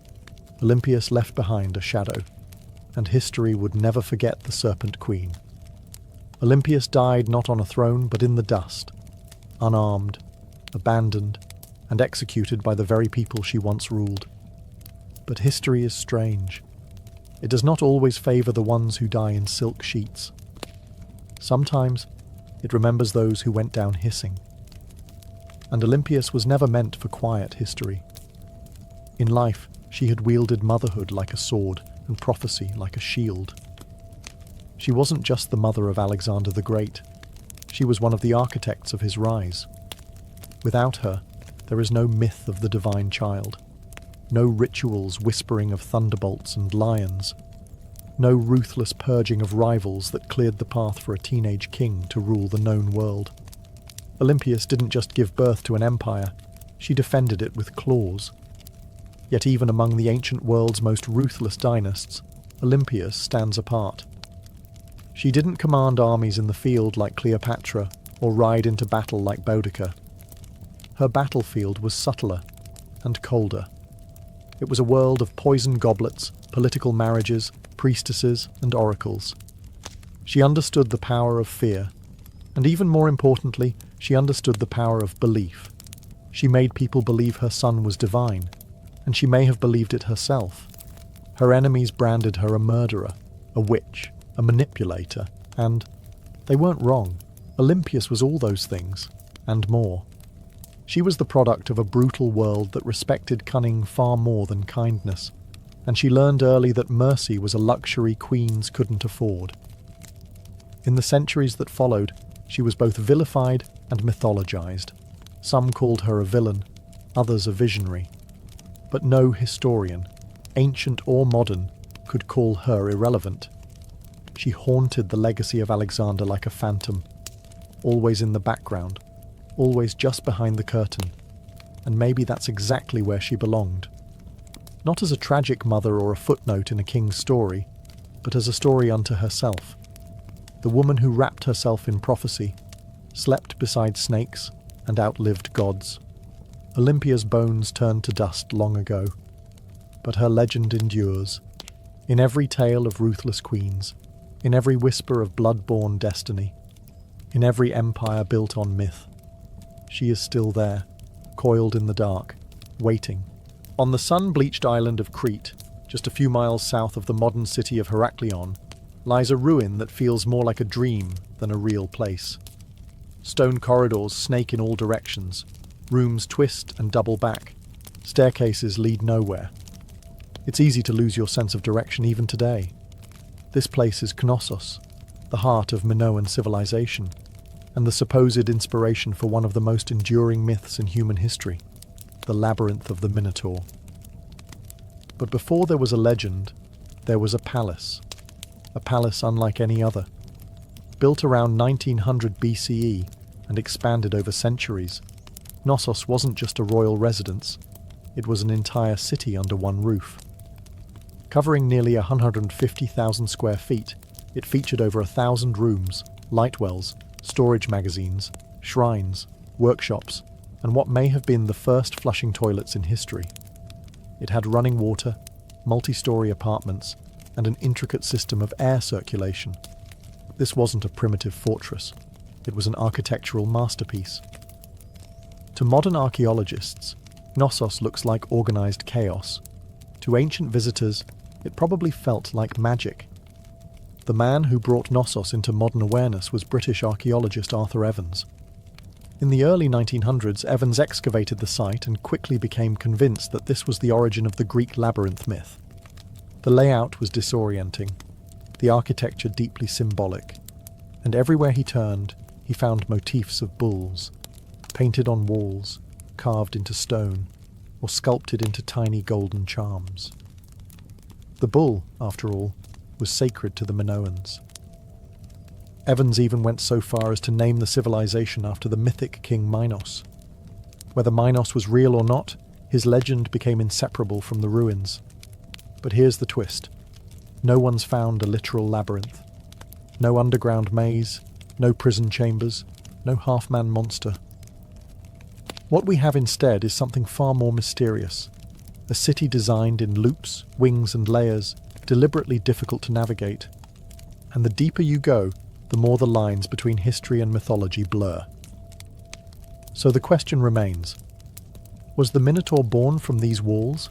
Olympias left behind a shadow, and history would never forget the Serpent Queen. Olympias died not on a throne, but in the dust, unarmed, abandoned, and executed by the very people she once ruled. But history is strange. It does not always favour the ones who die in silk sheets. Sometimes it remembers those who went down hissing. And Olympias was never meant for quiet history. In life, she had wielded motherhood like a sword and prophecy like a shield. She wasn't just the mother of Alexander the Great. She was one of the architects of his rise. Without her, there is no myth of the divine child. No rituals whispering of thunderbolts and lions. No ruthless purging of rivals that cleared the path for a teenage king to rule the known world. Olympias didn't just give birth to an empire, she defended it with claws. Yet even among the ancient world's most ruthless dynasts, Olympias stands apart. She didn't command armies in the field like Cleopatra, or ride into battle like Boudicca. Her battlefield was subtler and colder. It was a world of poisoned goblets, political marriages, priestesses, and oracles. She understood the power of fear, and even more importantly, she understood the power of belief. She made people believe her son was divine, and she may have believed it herself. Her enemies branded her a murderer, a witch, a manipulator, and they weren't wrong. Olympias was all those things, and more. She was the product of a brutal world that respected cunning far more than kindness, and she learned early that mercy was a luxury queens couldn't afford. In the centuries that followed, she was both vilified and mythologized. Some called her a villain, others a visionary. But no historian, ancient or modern, could call her irrelevant. She haunted the legacy of Alexander like a phantom, always in the background, always just behind the curtain, and maybe that's exactly where she belonged. Not as a tragic mother or a footnote in a king's story, but as a story unto herself. The woman who wrapped herself in prophecy, slept beside snakes, and outlived gods. Olympia's bones turned to dust long ago, but her legend endures. In every tale of ruthless queens, in every whisper of blood-born destiny, in every empire built on myth, she is still there, coiled in the dark, waiting. On the sun-bleached island of Crete, just a few miles south of the modern city of Heraklion, lies a ruin that feels more like a dream than a real place. Stone corridors snake in all directions, rooms twist and double back, staircases lead nowhere. It's easy to lose your sense of direction even today. This place is Knossos, the heart of Minoan civilization, and the supposed inspiration for one of the most enduring myths in human history, the Labyrinth of the Minotaur. But before there was a legend, there was a palace unlike any other. Built around 1900 BCE and expanded over centuries, Knossos wasn't just a royal residence, it was an entire city under one roof. Covering nearly 150,000 square feet, it featured over 1,000 rooms, light wells, storage magazines, shrines, workshops, and what may have been the first flushing toilets in history. It had running water, multi-story apartments, and an intricate system of air circulation. This wasn't a primitive fortress. It was an architectural masterpiece. To modern archaeologists, Knossos looks like organized chaos. To ancient visitors, it probably felt like magic. The man who brought Knossos into modern awareness was British archaeologist Arthur Evans. In the early 1900s, Evans excavated the site and quickly became convinced that this was the origin of the Greek labyrinth myth. The layout was disorienting, the architecture deeply symbolic, and everywhere he turned, he found motifs of bulls, painted on walls, carved into stone, or sculpted into tiny golden charms. The bull, after all, was sacred to the Minoans. Evans even went so far as to name the civilization after the mythic king Minos. Whether Minos was real or not, his legend became inseparable from the ruins. But here's the twist. No one's found a literal labyrinth. No underground maze, no prison chambers, no half-man monster. What we have instead is something far more mysterious. A city designed in loops, wings and layers, deliberately difficult to navigate. And the deeper you go, the more the lines between history and mythology blur. So the question remains, was the Minotaur born from these walls,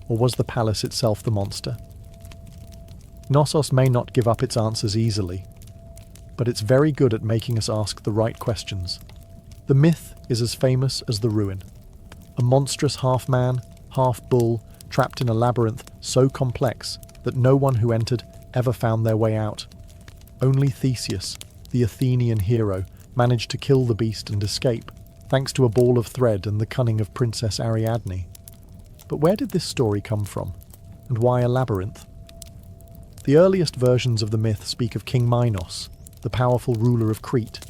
or was the palace itself the monster? Knossos may not give up its answers easily, but it's very good at making us ask the right questions. The myth is as famous as the ruin. A monstrous half-man, half-bull, trapped in a labyrinth so complex that no one who entered ever found their way out. Only Theseus, the Athenian hero, managed to kill the beast and escape, thanks to a ball of thread and the cunning of Princess Ariadne. But where did this story come from? And why a labyrinth? The earliest versions of the myth speak of King Minos, the powerful ruler of Crete,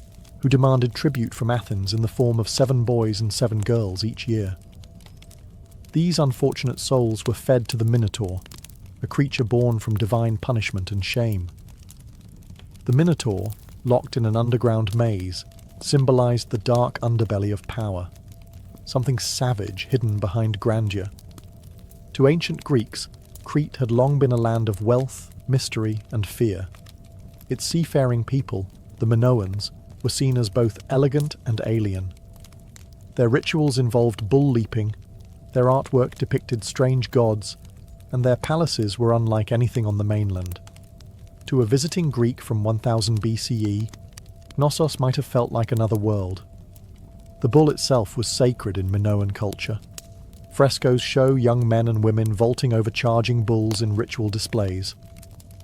who demanded tribute from Athens in the form of 7 boys and 7 girls each year. These unfortunate souls were fed to the Minotaur, a creature born from divine punishment and shame. The Minotaur, locked in an underground maze, symbolized the dark underbelly of power, something savage hidden behind grandeur. To ancient Greeks, Crete had long been a land of wealth, mystery, and fear. Its seafaring people, the Minoans, were seen as both elegant and alien. Their rituals involved bull leaping, their artwork depicted strange gods, and their palaces were unlike anything on the mainland. To a visiting Greek from 1000 BCE, Knossos might have felt like another world. The bull itself was sacred in Minoan culture. Frescoes show young men and women vaulting over charging bulls in ritual displays.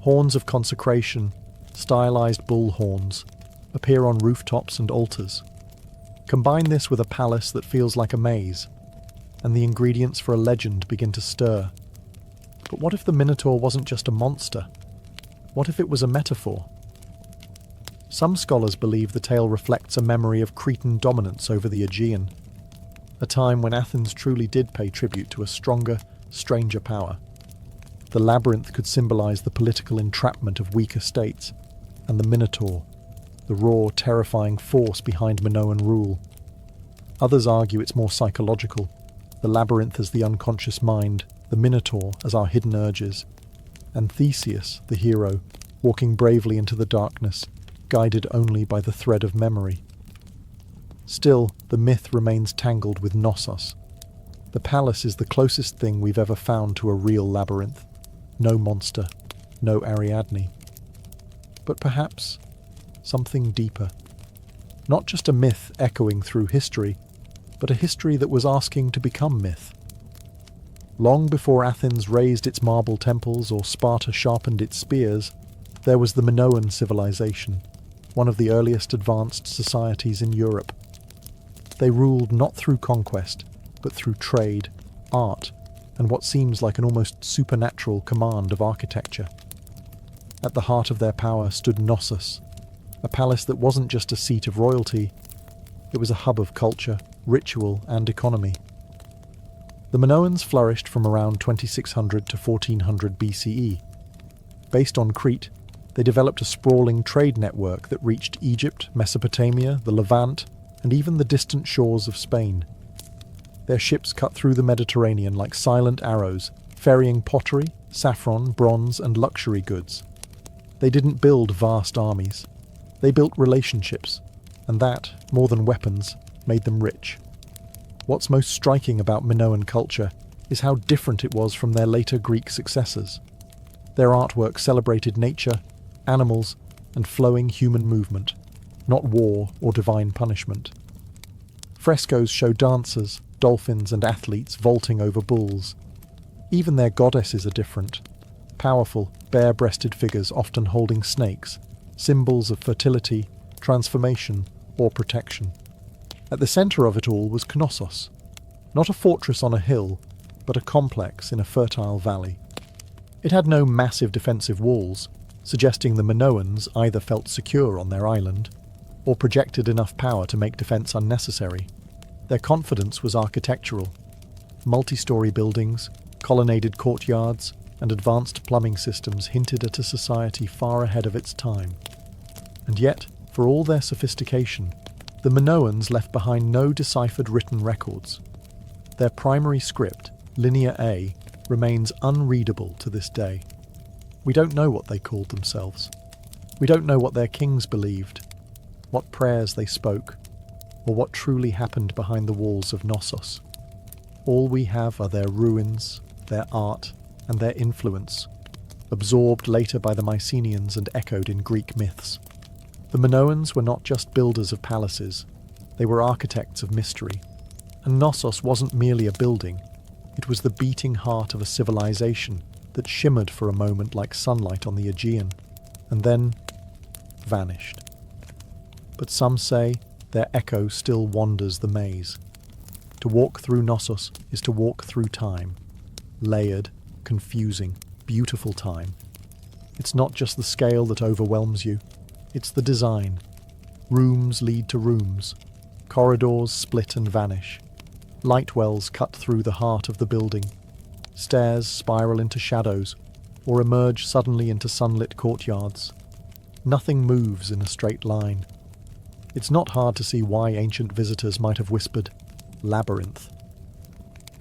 Horns of consecration, stylized bull horns, appear on rooftops and altars. Combine this with a palace that feels like a maze, and the ingredients for a legend begin to stir. But what if the Minotaur wasn't just a monster? What if it was a metaphor? Some scholars believe the tale reflects a memory of Cretan dominance over the Aegean, a time when Athens truly did pay tribute to a stronger, stranger power. The labyrinth could symbolize the political entrapment of weaker states, and the Minotaur, the raw, terrifying force behind Minoan rule. Others argue it's more psychological, the labyrinth as the unconscious mind, the Minotaur as our hidden urges, and Theseus, the hero, walking bravely into the darkness, guided only by the thread of memory. Still, the myth remains tangled with Knossos. The palace is the closest thing we've ever found to a real labyrinth. No monster, no Ariadne. But perhaps something deeper. Not just a myth echoing through history, but a history that was asking to become myth. Long before Athens raised its marble temples or Sparta sharpened its spears, there was the Minoan civilization, one of the earliest advanced societies in Europe. They ruled not through conquest, but through trade, art, and what seems like an almost supernatural command of architecture. At the heart of their power stood Knossos, a palace that wasn't just a seat of royalty, it was a hub of culture, ritual, and economy. The Minoans flourished from around 2600 to 1400 BCE. Based on Crete, they developed a sprawling trade network that reached Egypt, Mesopotamia, the Levant, and even the distant shores of Spain. Their ships cut through the Mediterranean like silent arrows, ferrying pottery, saffron, bronze, and luxury goods. They didn't build vast armies. They built relationships, and that, more than weapons, made them rich. What's most striking about Minoan culture is how different it was from their later Greek successors. Their artwork celebrated nature, animals, and flowing human movement, not war or divine punishment. Frescoes show dancers, dolphins, and athletes vaulting over bulls. Even their goddesses are different. Powerful, bare-breasted figures often holding snakes, symbols of fertility, transformation, or protection. At the centre of it all was Knossos, not a fortress on a hill, but a complex in a fertile valley. It had no massive defensive walls, suggesting the Minoans either felt secure on their island, or projected enough power to make defence unnecessary. Their confidence was architectural. Multi-storey buildings, colonnaded courtyards, and advanced plumbing systems hinted at a society far ahead of its time. And yet, for all their sophistication, the Minoans left behind no deciphered written records. Their primary script, Linear A, remains unreadable to this day. We don't know what they called themselves. We don't know what their kings believed, what prayers they spoke, or what truly happened behind the walls of Knossos. All we have are their ruins, their art, and their influence, absorbed later by the Mycenaeans and echoed in Greek myths. The Minoans were not just builders of palaces, they were architects of mystery. And Knossos wasn't merely a building, it was the beating heart of a civilization that shimmered for a moment like sunlight on the Aegean, and then vanished. But some say their echo still wanders the maze. To walk through Knossos is to walk through time, layered, confusing, beautiful time. It's not just the scale that overwhelms you, it's the design. Rooms lead to rooms, corridors split and vanish, light wells cut through the heart of the building, stairs spiral into shadows, or emerge suddenly into sunlit courtyards. Nothing moves in a straight line. It's not hard to see why ancient visitors might have whispered, "Labyrinth."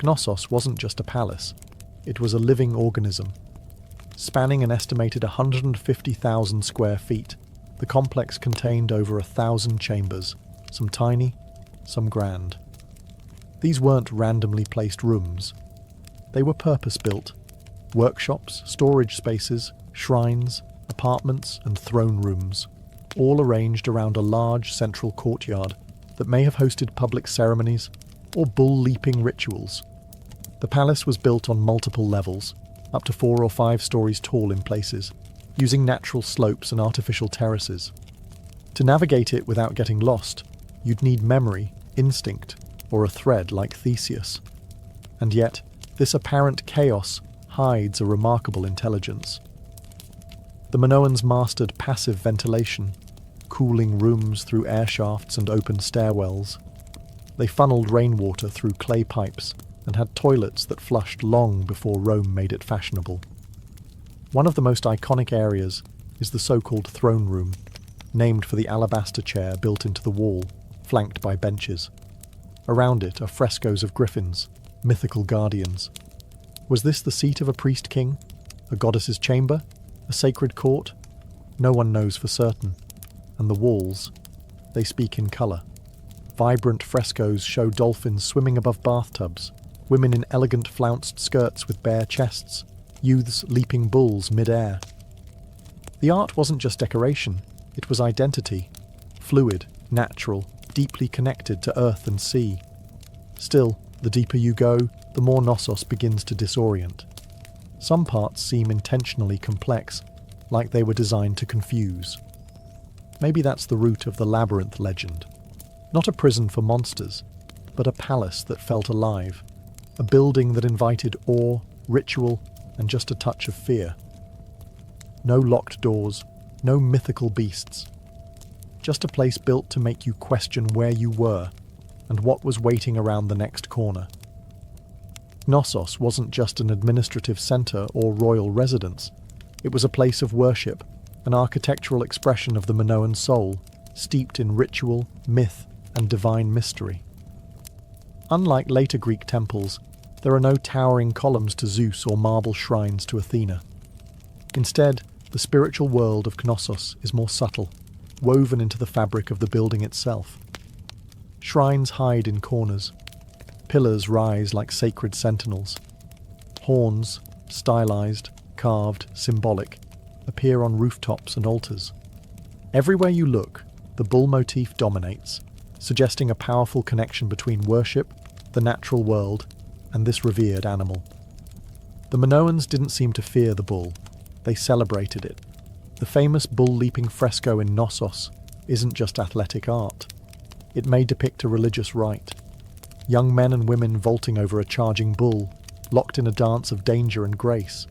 Knossos wasn't just a palace, it was a living organism. Spanning an estimated 150,000 square feet, the complex contained over 1,000 chambers, some tiny, some grand. These weren't randomly placed rooms. They were purpose-built. Workshops, storage spaces, shrines, apartments, and throne rooms, all arranged around a large central courtyard that may have hosted public ceremonies or bull-leaping rituals. The palace was built on multiple levels, up to 4 or 5 stories tall in places, using natural slopes and artificial terraces. To navigate it without getting lost, you'd need memory, instinct, or a thread like Theseus. And yet, this apparent chaos hides a remarkable intelligence. The Minoans mastered passive ventilation, cooling rooms through air shafts and open stairwells. They funneled rainwater through clay pipes and had toilets that flushed long before Rome made it fashionable. One of the most iconic areas is the so-called throne room, named for the alabaster chair built into the wall, flanked by benches. Around it are frescoes of griffins, mythical guardians. Was this the seat of a priest-king? A goddess's chamber? A sacred court? No one knows for certain. And the walls, they speak in colour. Vibrant frescoes show dolphins swimming above bathtubs, women in elegant flounced skirts with bare chests, youths leaping bulls mid-air. The art wasn't just decoration, it was identity, fluid, natural, deeply connected to earth and sea. Still, the deeper you go, the more Knossos begins to disorient. Some parts seem intentionally complex, like they were designed to confuse. Maybe that's the root of the labyrinth legend. Not a prison for monsters, but a palace that felt alive. A building that invited awe, ritual, and just a touch of fear. No locked doors, no mythical beasts. Just a place built to make you question where you were and what was waiting around the next corner. Knossos wasn't just an administrative centre or royal residence. It was a place of worship, an architectural expression of the Minoan soul, steeped in ritual, myth, and divine mystery. Unlike later Greek temples, there are no towering columns to Zeus or marble shrines to Athena. Instead, the spiritual world of Knossos is more subtle, woven into the fabric of the building itself. Shrines hide in corners. Pillars rise like sacred sentinels. Horns, stylized, carved, symbolic, appear on rooftops and altars. Everywhere you look, the bull motif dominates, suggesting a powerful connection between worship, the natural world, and this revered animal. The Minoans didn't seem to fear the bull, they celebrated it. The famous bull-leaping fresco in Knossos isn't just athletic art. It may depict a religious rite. Young men and women vaulting over a charging bull, locked in a dance of danger and grace.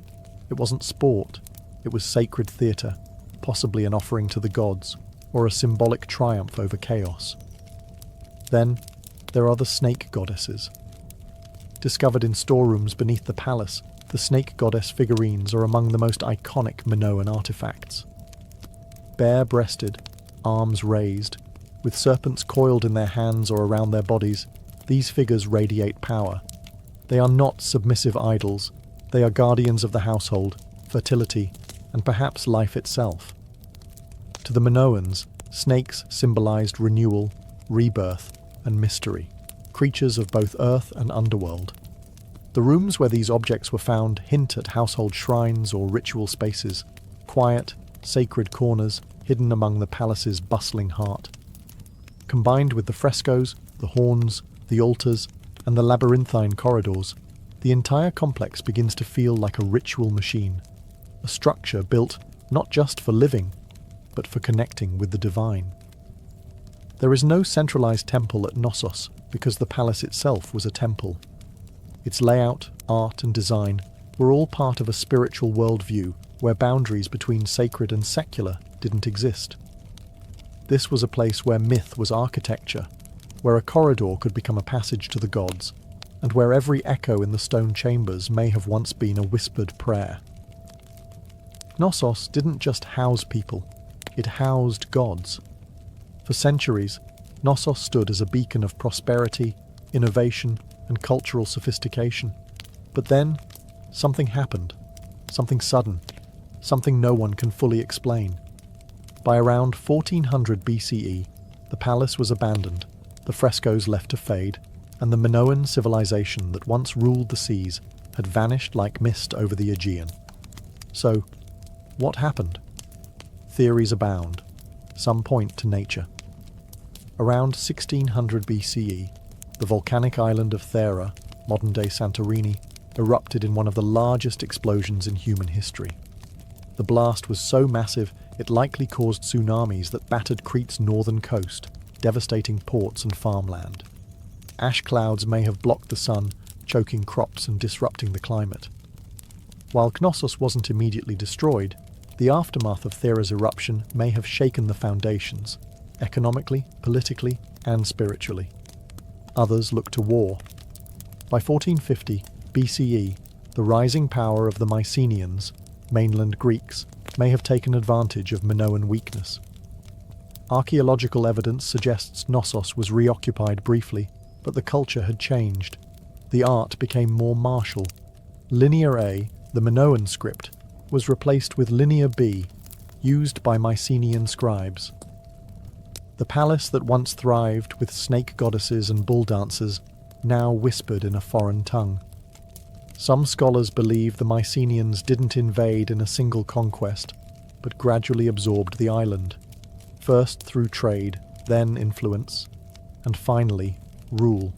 It wasn't sport, it was sacred theatre, possibly an offering to the gods, or a symbolic triumph over chaos. Then, there are the snake goddesses. Discovered in storerooms beneath the palace, the snake goddess figurines are among the most iconic Minoan artifacts. Bare-breasted, arms raised, with serpents coiled in their hands or around their bodies, these figures radiate power. They are not submissive idols, they are guardians of the household, fertility, and perhaps life itself. To the Minoans, snakes symbolized renewal, rebirth, and mystery, creatures of both earth and underworld. The rooms where these objects were found hint at household shrines or ritual spaces, quiet, sacred corners hidden among the palace's bustling heart. Combined with the frescoes, the horns, the altars, and the labyrinthine corridors, the entire complex begins to feel like a ritual machine, a structure built not just for living, but for connecting with the divine. There is no centralized temple at Knossos because the palace itself was a temple. Its layout, art, and design were all part of a spiritual worldview where boundaries between sacred and secular didn't exist. This was a place where myth was architecture, where a corridor could become a passage to the gods, and where every echo in the stone chambers may have once been a whispered prayer. Knossos didn't just house people, it housed gods. For centuries, Knossos stood as a beacon of prosperity, innovation, and cultural sophistication. But then, something happened. Something sudden. Something no one can fully explain. By around 1400 BCE, the palace was abandoned, the frescoes left to fade, and the Minoan civilization that once ruled the seas had vanished like mist over the Aegean. So, what happened? Theories abound. Some point to nature. Around 1600 BCE, the volcanic island of Thera, modern-day Santorini, erupted in one of the largest explosions in human history. The blast was so massive it likely caused tsunamis that battered Crete's northern coast, devastating ports and farmland. Ash clouds may have blocked the sun, choking crops and disrupting the climate. While Knossos wasn't immediately destroyed, the aftermath of Thera's eruption may have shaken the foundations, economically, politically, and spiritually. Others look to war. By 1450 BCE, the rising power of the Mycenaeans, mainland Greeks, may have taken advantage of Minoan weakness. Archaeological evidence suggests Knossos was reoccupied briefly, but the culture had changed. The art became more martial. Linear A, the Minoan script, was replaced with Linear B, used by Mycenaean scribes. The palace that once thrived with snake goddesses and bull dancers now whispered in a foreign tongue. Some scholars believe the Mycenaeans didn't invade in a single conquest, but gradually absorbed the island, first through trade, then influence, and finally rule.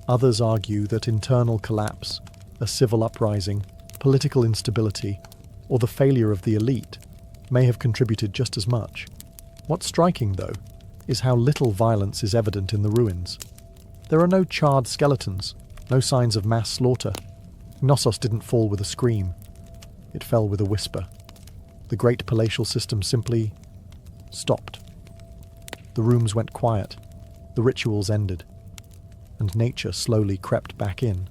Others argue that internal collapse, a civil uprising, political instability, or the failure of the elite may have contributed just as much. What's striking, though, is how little violence is evident in the ruins. There are no charred skeletons, no signs of mass slaughter. Knossos didn't fall with a scream. It fell with a whisper. The great palatial system simply stopped. The rooms went quiet, the rituals ended, and nature slowly crept back in.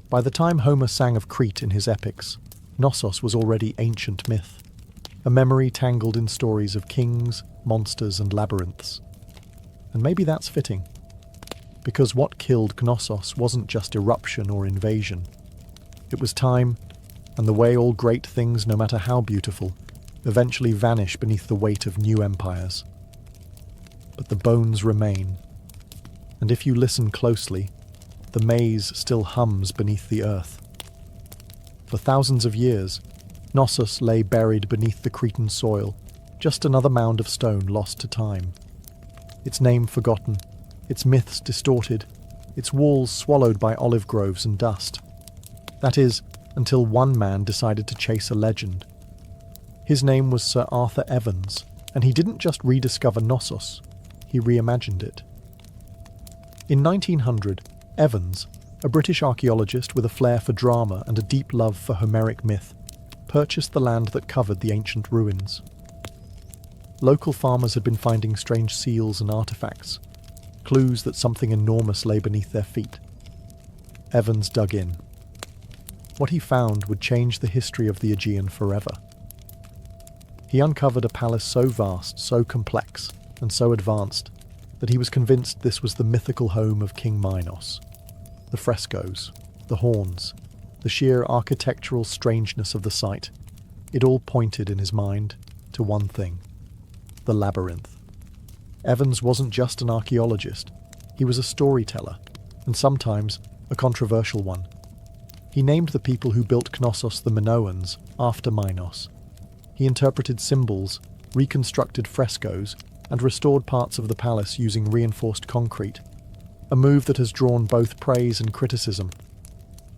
By the time Homer sang of Crete in his epics, Knossos was already ancient myth, a memory tangled in stories of kings, monsters, and labyrinths. And maybe that's fitting, because what killed Knossos wasn't just eruption or invasion. It was time, and the way all great things, no matter how beautiful, eventually vanish beneath the weight of new empires. But the bones remain, and if you listen closely, the maze still hums beneath the earth. For thousands of years, Knossos lay buried beneath the Cretan soil, just another mound of stone lost to time. Its name forgotten, its myths distorted, its walls swallowed by olive groves and dust. That is, until one man decided to chase a legend. His name was Sir Arthur Evans, and he didn't just rediscover Knossos, he reimagined it. In 1900, Evans, a British archaeologist with a flair for drama and a deep love for Homeric myth, purchased the land that covered the ancient ruins. Local farmers had been finding strange seals and artifacts, clues that something enormous lay beneath their feet. Evans dug in. What he found would change the history of the Aegean forever. He uncovered a palace so vast, so complex, and so advanced that he was convinced this was the mythical home of King Minos. The frescoes, the horns, the sheer architectural strangeness of the site, it all pointed in his mind to one thing: the labyrinth. Evans wasn't just an archaeologist, he was a storyteller, and sometimes a controversial one. He named the people who built Knossos the Minoans after Minos. He interpreted symbols, reconstructed frescoes, and restored parts of the palace using reinforced concrete, a move that has drawn both praise and criticism.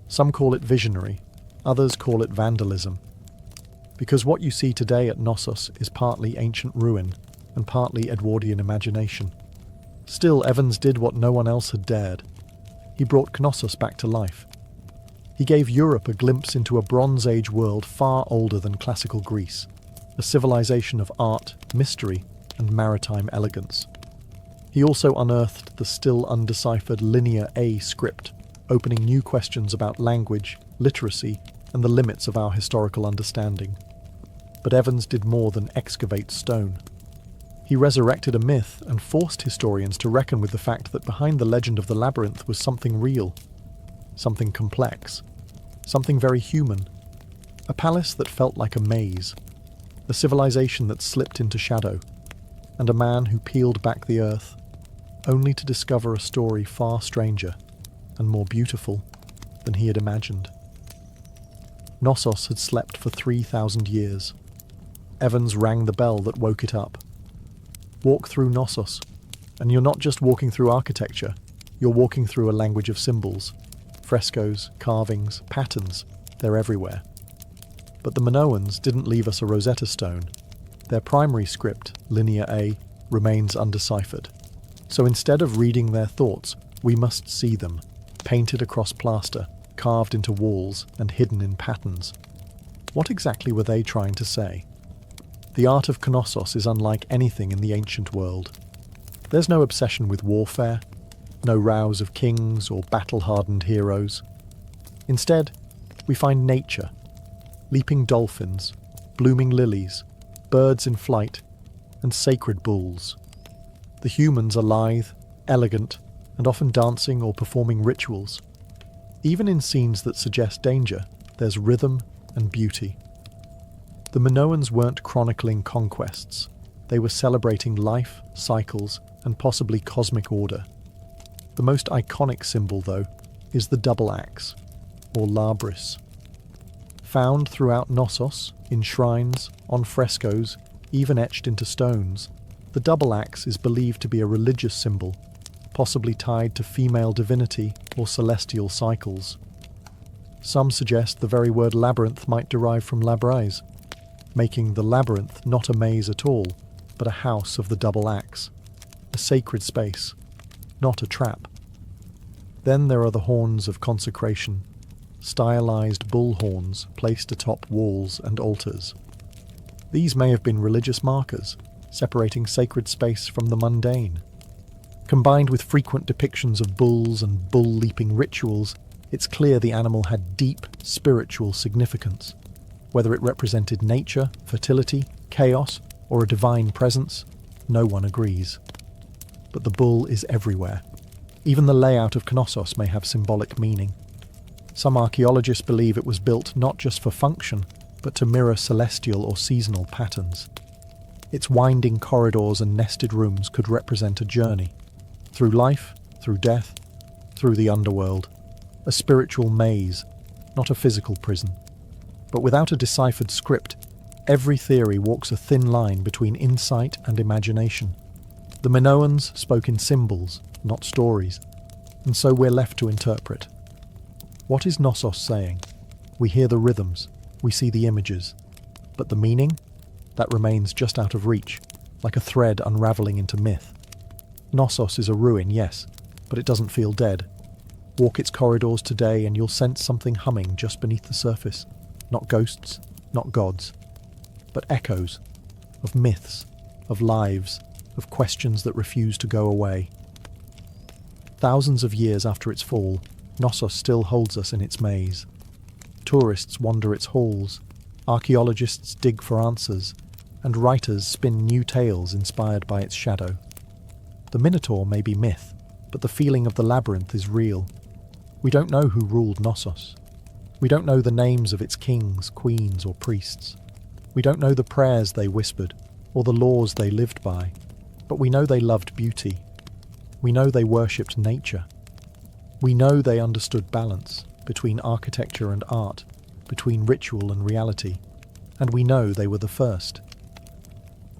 Some call it visionary, others call it vandalism. Because what you see today at Knossos is partly ancient ruin and partly Edwardian imagination. Still, Evans did what no one else had dared. He brought Knossos back to life. He gave Europe a glimpse into a Bronze Age world far older than classical Greece, a civilization of art, mystery, and maritime elegance. He also unearthed the still undeciphered Linear A script, opening new questions about language, literacy, and the limits of our historical understanding. But Evans did more than excavate stone. He resurrected a myth and forced historians to reckon with the fact that behind the legend of the labyrinth was something real, something complex, something very human. A palace that felt like a maze, a civilization that slipped into shadow, and a man who peeled back the earth, only to discover a story far stranger and more beautiful than he had imagined. Knossos had slept for 3,000 years. Evans rang the bell that woke it up. Walk through Knossos, and you're not just walking through architecture, you're walking through a language of symbols. Frescoes, carvings, patterns, they're everywhere. But the Minoans didn't leave us a Rosetta Stone. Their primary script, Linear A, remains undeciphered. So instead of reading their thoughts, we must see them, painted across plaster, carved into walls and hidden in patterns. What exactly were they trying to say? The art of Knossos is unlike anything in the ancient world. There's no obsession with warfare, no rows of kings or battle-hardened heroes. Instead, we find nature, leaping dolphins, blooming lilies, birds in flight, and sacred bulls. The humans are lithe, elegant, and often dancing or performing rituals. Even in scenes that suggest danger, there's rhythm and beauty. The Minoans weren't chronicling conquests. They were celebrating life, cycles, and possibly cosmic order. The most iconic symbol, though, is the double axe, or labris. Found throughout Knossos, in shrines, on frescoes, even etched into stones, the double axe is believed to be a religious symbol, possibly tied to female divinity or celestial cycles. Some suggest the very word labyrinth might derive from labrise, making the labyrinth not a maze at all, but a house of the double axe, a sacred space, not a trap. Then there are the horns of consecration, stylized bull horns placed atop walls and altars. These may have been religious markers, separating sacred space from the mundane. Combined with frequent depictions of bulls and bull-leaping rituals, it's clear the animal had deep spiritual significance. Whether it represented nature, fertility, chaos, or a divine presence, no one agrees. But the bull is everywhere. Even the layout of Knossos may have symbolic meaning. Some archaeologists believe it was built not just for function, but to mirror celestial or seasonal patterns. Its winding corridors and nested rooms could represent a journey. Through life, through death, through the underworld. A spiritual maze, not a physical prison. But without a deciphered script, every theory walks a thin line between insight and imagination. The Minoans spoke in symbols, not stories, and so we're left to interpret. What is Knossos saying? We hear the rhythms, we see the images, but the meaning? That remains just out of reach, like a thread unravelling into myth. Knossos is a ruin, yes, but it doesn't feel dead. Walk its corridors today and you'll sense something humming just beneath the surface. Not ghosts, not gods, but echoes of myths, of lives, of questions that refuse to go away. Thousands of years after its fall, Knossos still holds us in its maze. Tourists wander its halls, archaeologists dig for answers, and writers spin new tales inspired by its shadow. The Minotaur may be myth, but the feeling of the labyrinth is real. We don't know who ruled Knossos. We don't know the names of its kings, queens, or priests. We don't know the prayers they whispered, or the laws they lived by, but we know they loved beauty. We know they worshipped nature. We know they understood balance between architecture and art, between ritual and reality, and we know they were the first.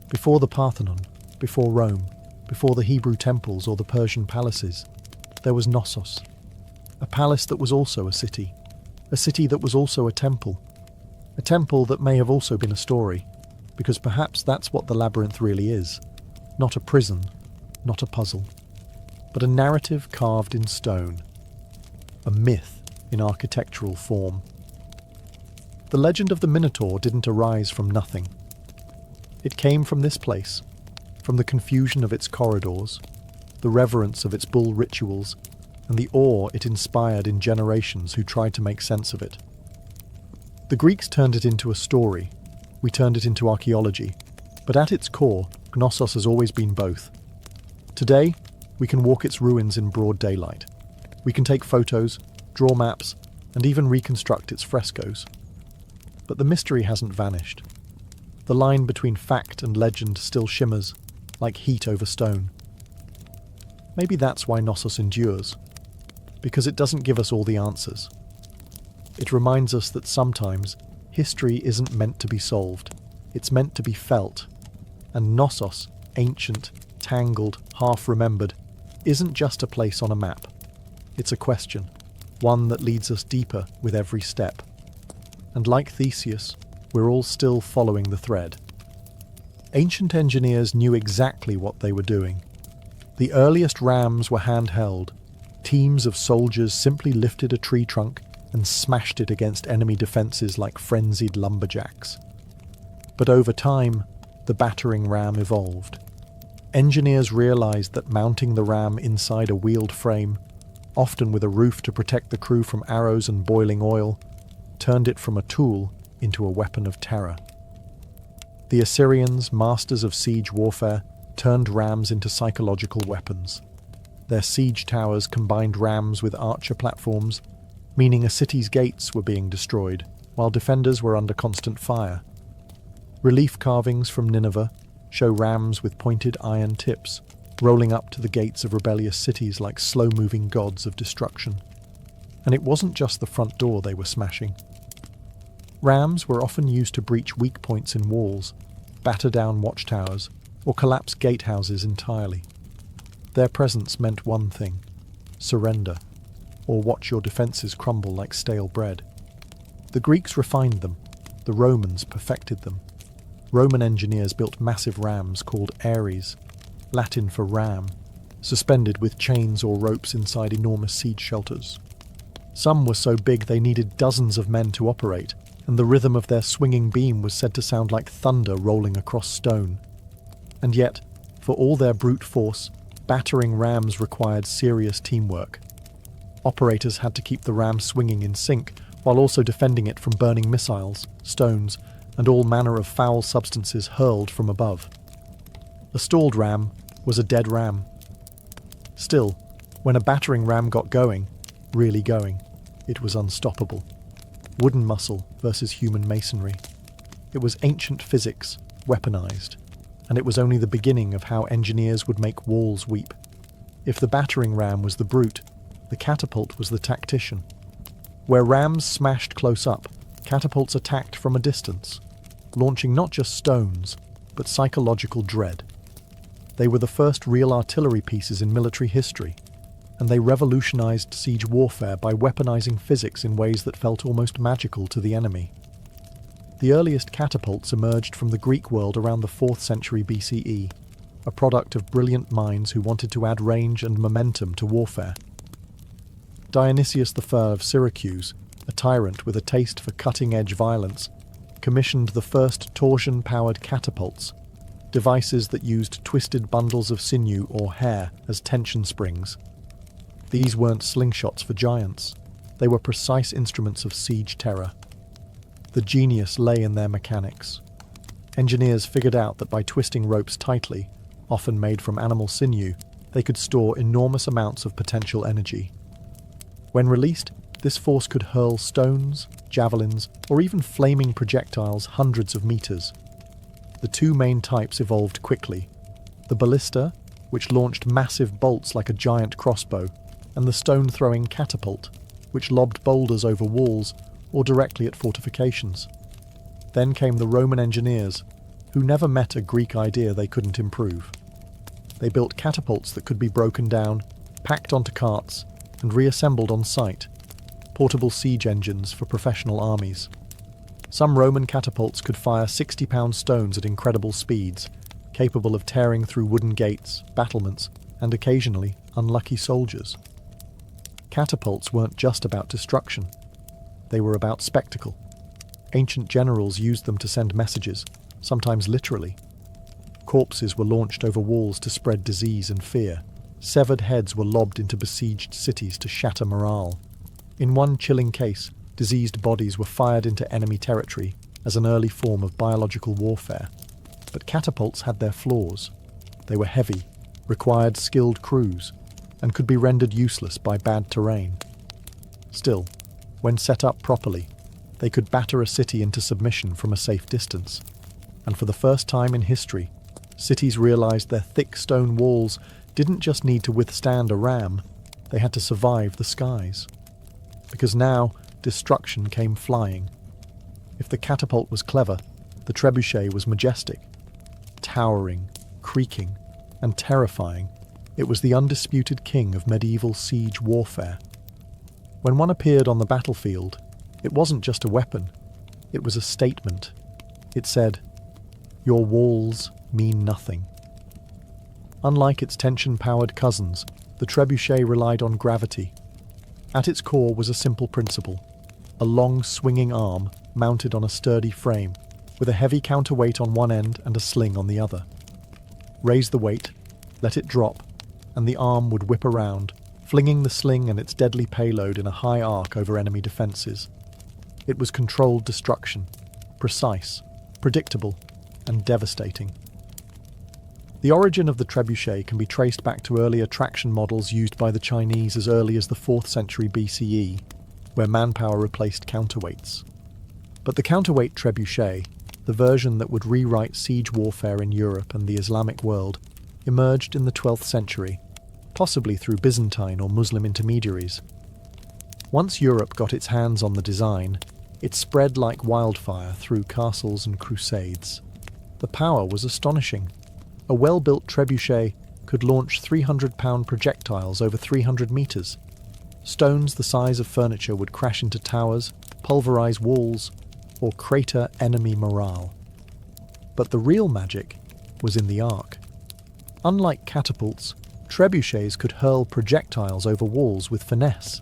Before the Parthenon, before Rome, before the Hebrew temples or the Persian palaces, there was Knossos, a palace that was also a city that was also a temple that may have also been a story, because perhaps that's what the labyrinth really is, not a prison, not a puzzle, but a narrative carved in stone, a myth in architectural form. The legend of the Minotaur didn't arise from nothing. It came from this place, from the confusion of its corridors, the reverence of its bull rituals, and the awe it inspired in generations who tried to make sense of it. The Greeks turned it into a story, we turned it into archaeology, but at its core, Knossos has always been both. Today, we can walk its ruins in broad daylight. We can take photos, draw maps, and even reconstruct its frescoes. But the mystery hasn't vanished. The line between fact and legend still shimmers, like heat over stone. Maybe that's why Knossos endures, because it doesn't give us all the answers. It reminds us that sometimes history isn't meant to be solved, it's meant to be felt. And Knossos, ancient, tangled, half-remembered, isn't just a place on a map. It's a question, one that leads us deeper with every step. And like Theseus, we're all still following the thread. Ancient engineers knew exactly what they were doing. The earliest rams were handheld. Teams of soldiers simply lifted a tree trunk and smashed it against enemy defences like frenzied lumberjacks. But over time, the battering ram evolved. Engineers realised that mounting the ram inside a wheeled frame, often with a roof to protect the crew from arrows and boiling oil, turned it from a tool into a weapon of terror. The Assyrians, masters of siege warfare, turned rams into psychological weapons. Their siege towers combined rams with archer platforms, meaning a city's gates were being destroyed, while defenders were under constant fire. Relief carvings from Nineveh show rams with pointed iron tips, rolling up to the gates of rebellious cities like slow-moving gods of destruction. And it wasn't just the front door they were smashing. Rams were often used to breach weak points in walls, batter down watchtowers, or collapse gatehouses entirely. Their presence meant one thing: surrender, or watch your defences crumble like stale bread. The Greeks refined them, the Romans perfected them. Roman engineers built massive rams called ares, Latin for ram, suspended with chains or ropes inside enormous siege shelters. Some were so big they needed dozens of men to operate, and the rhythm of their swinging beam was said to sound like thunder rolling across stone. And yet, for all their brute force, battering rams required serious teamwork. Operators had to keep the ram swinging in sync, while also defending it from burning missiles, stones, and all manner of foul substances hurled from above. A stalled ram was a dead ram. Still, when a battering ram got going, really going, it was unstoppable. Wooden muscle versus human masonry. It was ancient physics, weaponized, and it was only the beginning of how engineers would make walls weep. If the battering ram was the brute, the catapult was the tactician. Where rams smashed close up, catapults attacked from a distance, launching not just stones, but psychological dread. They were the first real artillery pieces in military history, and they revolutionized siege warfare by weaponizing physics in ways that felt almost magical to the enemy. The earliest catapults emerged from the Greek world around the 4th century BCE, a product of brilliant minds who wanted to add range and momentum to warfare. Dionysius I of Syracuse, a tyrant with a taste for cutting-edge violence, commissioned the first torsion-powered catapults, devices that used twisted bundles of sinew or hair as tension springs. These weren't slingshots for giants. They were precise instruments of siege terror. The genius lay in their mechanics. Engineers figured out that by twisting ropes tightly, often made from animal sinew, they could store enormous amounts of potential energy. When released, this force could hurl stones, javelins, or even flaming projectiles hundreds of meters. The two main types evolved quickly: the ballista, which launched massive bolts like a giant crossbow, and the stone-throwing catapult, which lobbed boulders over walls or directly at fortifications. Then came the Roman engineers, who never met a Greek idea they couldn't improve. They built catapults that could be broken down, packed onto carts, and reassembled on site, portable siege engines for professional armies. Some Roman catapults could fire 60-pound stones at incredible speeds, capable of tearing through wooden gates, battlements, and occasionally unlucky soldiers. Catapults weren't just about destruction. They were about spectacle. Ancient generals used them to send messages, sometimes literally. Corpses were launched over walls to spread disease and fear. Severed heads were lobbed into besieged cities to shatter morale. In one chilling case, diseased bodies were fired into enemy territory as an early form of biological warfare. But catapults had their flaws. They were heavy, required skilled crews, and could be rendered useless by bad terrain. Still, when set up properly, they could batter a city into submission from a safe distance. And for the first time in history, cities realized their thick stone walls didn't just need to withstand a ram, they had to survive the skies. Because now, destruction came flying. If the catapult was clever, the trebuchet was majestic. Towering, creaking, and terrifying, it was the undisputed king of medieval siege warfare. When one appeared on the battlefield, it wasn't just a weapon, it was a statement. It said, "Your walls mean nothing." Unlike its tension-powered cousins, the trebuchet relied on gravity. At its core was a simple principle: a long swinging arm mounted on a sturdy frame, with a heavy counterweight on one end and a sling on the other. Raise the weight, let it drop, and the arm would whip around, flinging the sling and its deadly payload in a high arc over enemy defences. It was controlled destruction, precise, predictable, and devastating. The origin of the trebuchet can be traced back to earlier traction models used by the Chinese as early as the 4th century BCE, where manpower replaced counterweights. But the counterweight trebuchet, the version that would rewrite siege warfare in Europe and the Islamic world, emerged in the 12th century, possibly through Byzantine or Muslim intermediaries. Once Europe got its hands on the design, it spread like wildfire through castles and crusades. The power was astonishing. A well-built trebuchet could launch 300-pound projectiles over 300 metres. Stones the size of furniture would crash into towers, pulverise walls, or crater enemy morale. But the real magic was in the arc. Unlike catapults, trebuchets could hurl projectiles over walls with finesse.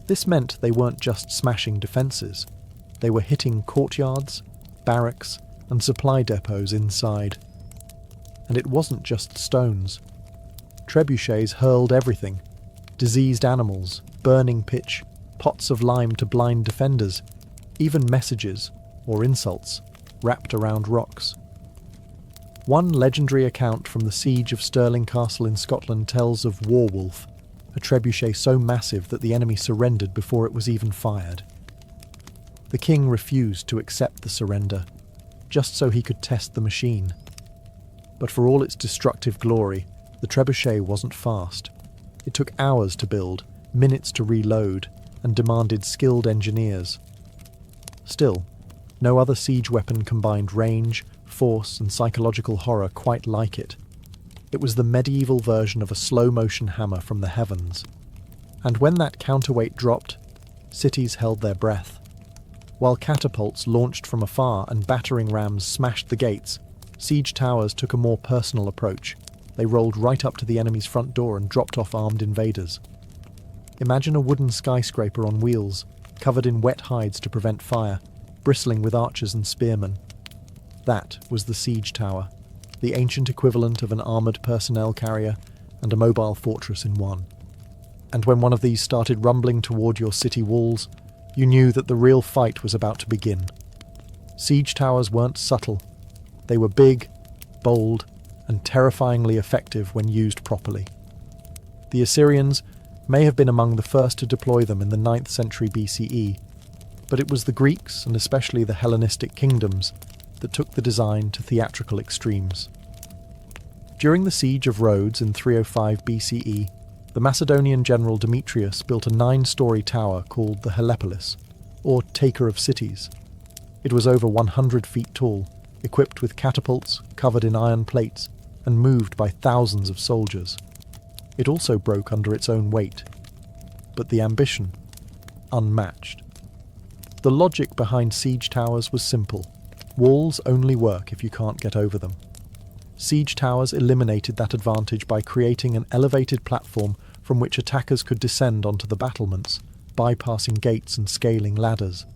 This meant they weren't just smashing defences. They were hitting courtyards, barracks, and supply depots inside. And it wasn't just stones. Trebuchets hurled everything: diseased animals, burning pitch, pots of lime to blind defenders, even messages, or insults, wrapped around rocks. One legendary account from the siege of Stirling Castle in Scotland tells of Warwolf, a trebuchet so massive that the enemy surrendered before it was even fired. The king refused to accept the surrender, just so he could test the machine. But for all its destructive glory, the trebuchet wasn't fast. It took hours to build, minutes to reload, and demanded skilled engineers. Still, no other siege weapon combined range, force, and psychological horror quite like it. It was the medieval version of a slow-motion hammer from the heavens. And when that counterweight dropped, cities held their breath. While catapults launched from afar and battering rams smashed the gates, siege towers took a more personal approach. They rolled right up to the enemy's front door and dropped off armed invaders. Imagine a wooden skyscraper on wheels, covered in wet hides to prevent fire, bristling with archers and spearmen. That was the siege tower, the ancient equivalent of an armoured personnel carrier and a mobile fortress in one. And when one of these started rumbling toward your city walls, you knew that the real fight was about to begin. Siege towers weren't subtle. They were big, bold, and terrifyingly effective when used properly. The Assyrians may have been among the first to deploy them in the 9th century BCE, but it was the Greeks, and especially the Hellenistic kingdoms, that took the design to theatrical extremes. During the siege of Rhodes in 305 BCE, the Macedonian general Demetrius built a 9-story tower called the Helepolis, or Taker of Cities. It was over 100 feet tall, equipped with catapults, covered in iron plates, and moved by thousands of soldiers. It also broke under its own weight. But the ambition, unmatched. The logic behind siege towers was simple. Walls only work if you can't get over them. Siege towers eliminated that advantage by creating an elevated platform from which attackers could descend onto the battlements, bypassing gates and scaling ladders.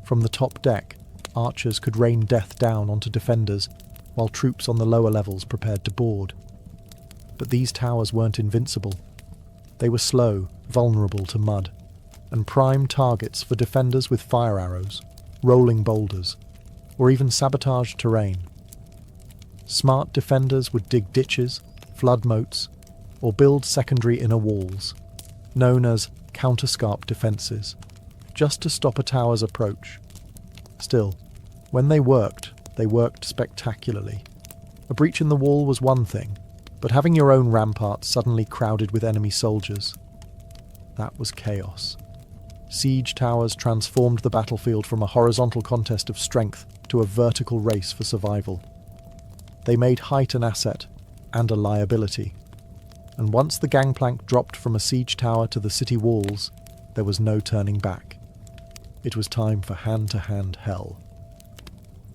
From the top deck, archers could rain death down onto defenders, while troops on the lower levels prepared to board. But these towers weren't invincible. They were slow, vulnerable to mud, and prime targets for defenders with fire arrows, rolling boulders, or even sabotage terrain. Smart defenders would dig ditches, flood moats, or build secondary inner walls, known as counterscarp defences, just to stop a tower's approach. Still, when they worked spectacularly. A breach in the wall was one thing, but having your own ramparts suddenly crowded with enemy soldiers, that was chaos. Siege towers transformed the battlefield from a horizontal contest of strength to a vertical race for survival. They made height an asset and a liability, and once the gangplank dropped from a siege tower to the city walls, there was no turning back. It was time for hand-to-hand hell.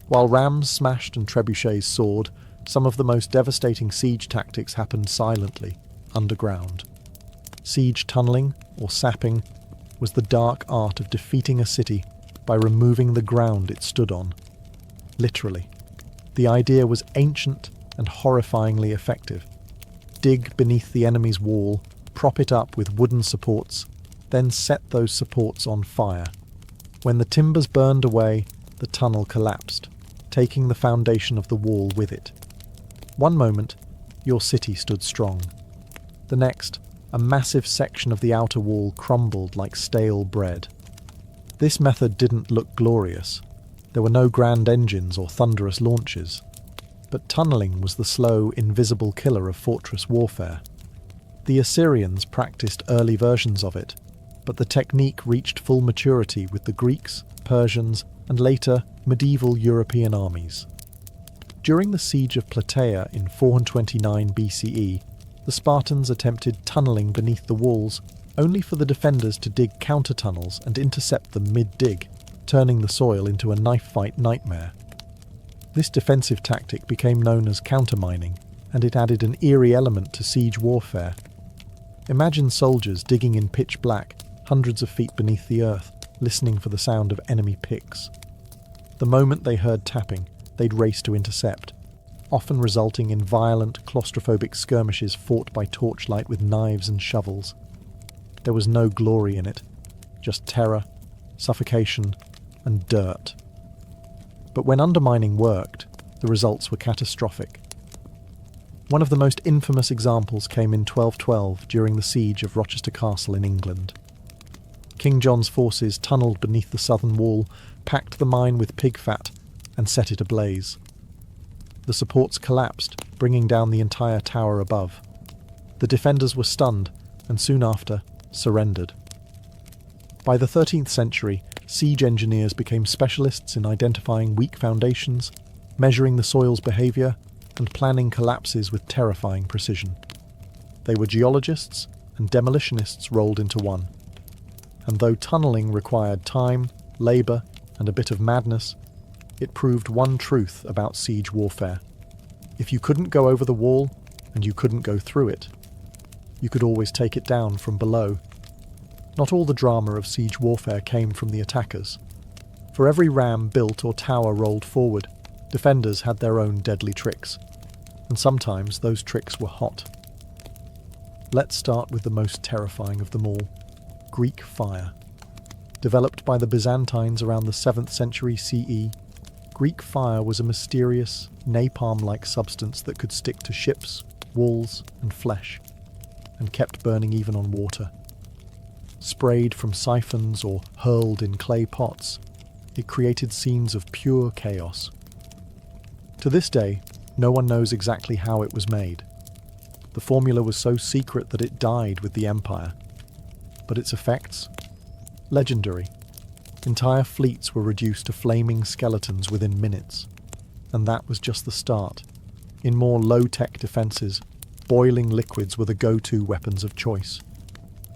While rams smashed and trebuchets soared, some of the most devastating siege tactics happened silently, underground. Siege tunnelling, or sapping, was the dark art of defeating a city by removing the ground it stood on. Literally. The idea was ancient and horrifyingly effective. Dig beneath the enemy's wall, prop it up with wooden supports, then set those supports on fire. When the timbers burned away, the tunnel collapsed, taking the foundation of the wall with it. One moment, your city stood strong. The next, a massive section of the outer wall crumbled like stale bread. This method didn't look glorious. There were no grand engines or thunderous launches. But tunnelling was the slow, invisible killer of fortress warfare. The Assyrians practiced early versions of it, but the technique reached full maturity with the Greeks, Persians, and later medieval European armies. During the siege of Plataea in 429 BCE, the Spartans attempted tunnelling beneath the walls, only for the defenders to dig counter-tunnels and intercept them mid-dig, turning the soil into a knife-fight nightmare. This defensive tactic became known as countermining, and it added an eerie element to siege warfare. Imagine soldiers digging in pitch black, hundreds of feet beneath the earth, listening for the sound of enemy picks. The moment they heard tapping, they'd race to intercept, often resulting in violent, claustrophobic skirmishes fought by torchlight with knives and shovels. There was no glory in it, just terror, suffocation, and dirt. But when undermining worked, the results were catastrophic. One of the most infamous examples came in 1212 during the siege of Rochester Castle in England. King John's forces tunnelled beneath the southern wall, packed the mine with pig fat, and set it ablaze. The supports collapsed, bringing down the entire tower above. The defenders were stunned, and soon after, surrendered. By the 13th century, siege engineers became specialists in identifying weak foundations, measuring the soil's behaviour, and planning collapses with terrifying precision. They were geologists and demolitionists rolled into one. And though tunnelling required time, labour, and a bit of madness, it proved one truth about siege warfare. If you couldn't go over the wall, and you couldn't go through it, you could always take it down from below. Not all the drama of siege warfare came from the attackers. For every ram built or tower rolled forward, defenders had their own deadly tricks, and sometimes those tricks were hot. Let's start with the most terrifying of them all, Greek fire. Developed by the Byzantines around the 7th century CE, Greek fire was a mysterious, napalm-like substance that could stick to ships, walls, and flesh, and kept burning even on water. Sprayed from siphons or hurled in clay pots, it created scenes of pure chaos. To this day, no one knows exactly how it was made. The formula was so secret that it died with the empire. But its effects? Legendary. Entire fleets were reduced to flaming skeletons within minutes. And that was just the start. In more low-tech defences, boiling liquids were the go-to weapons of choice.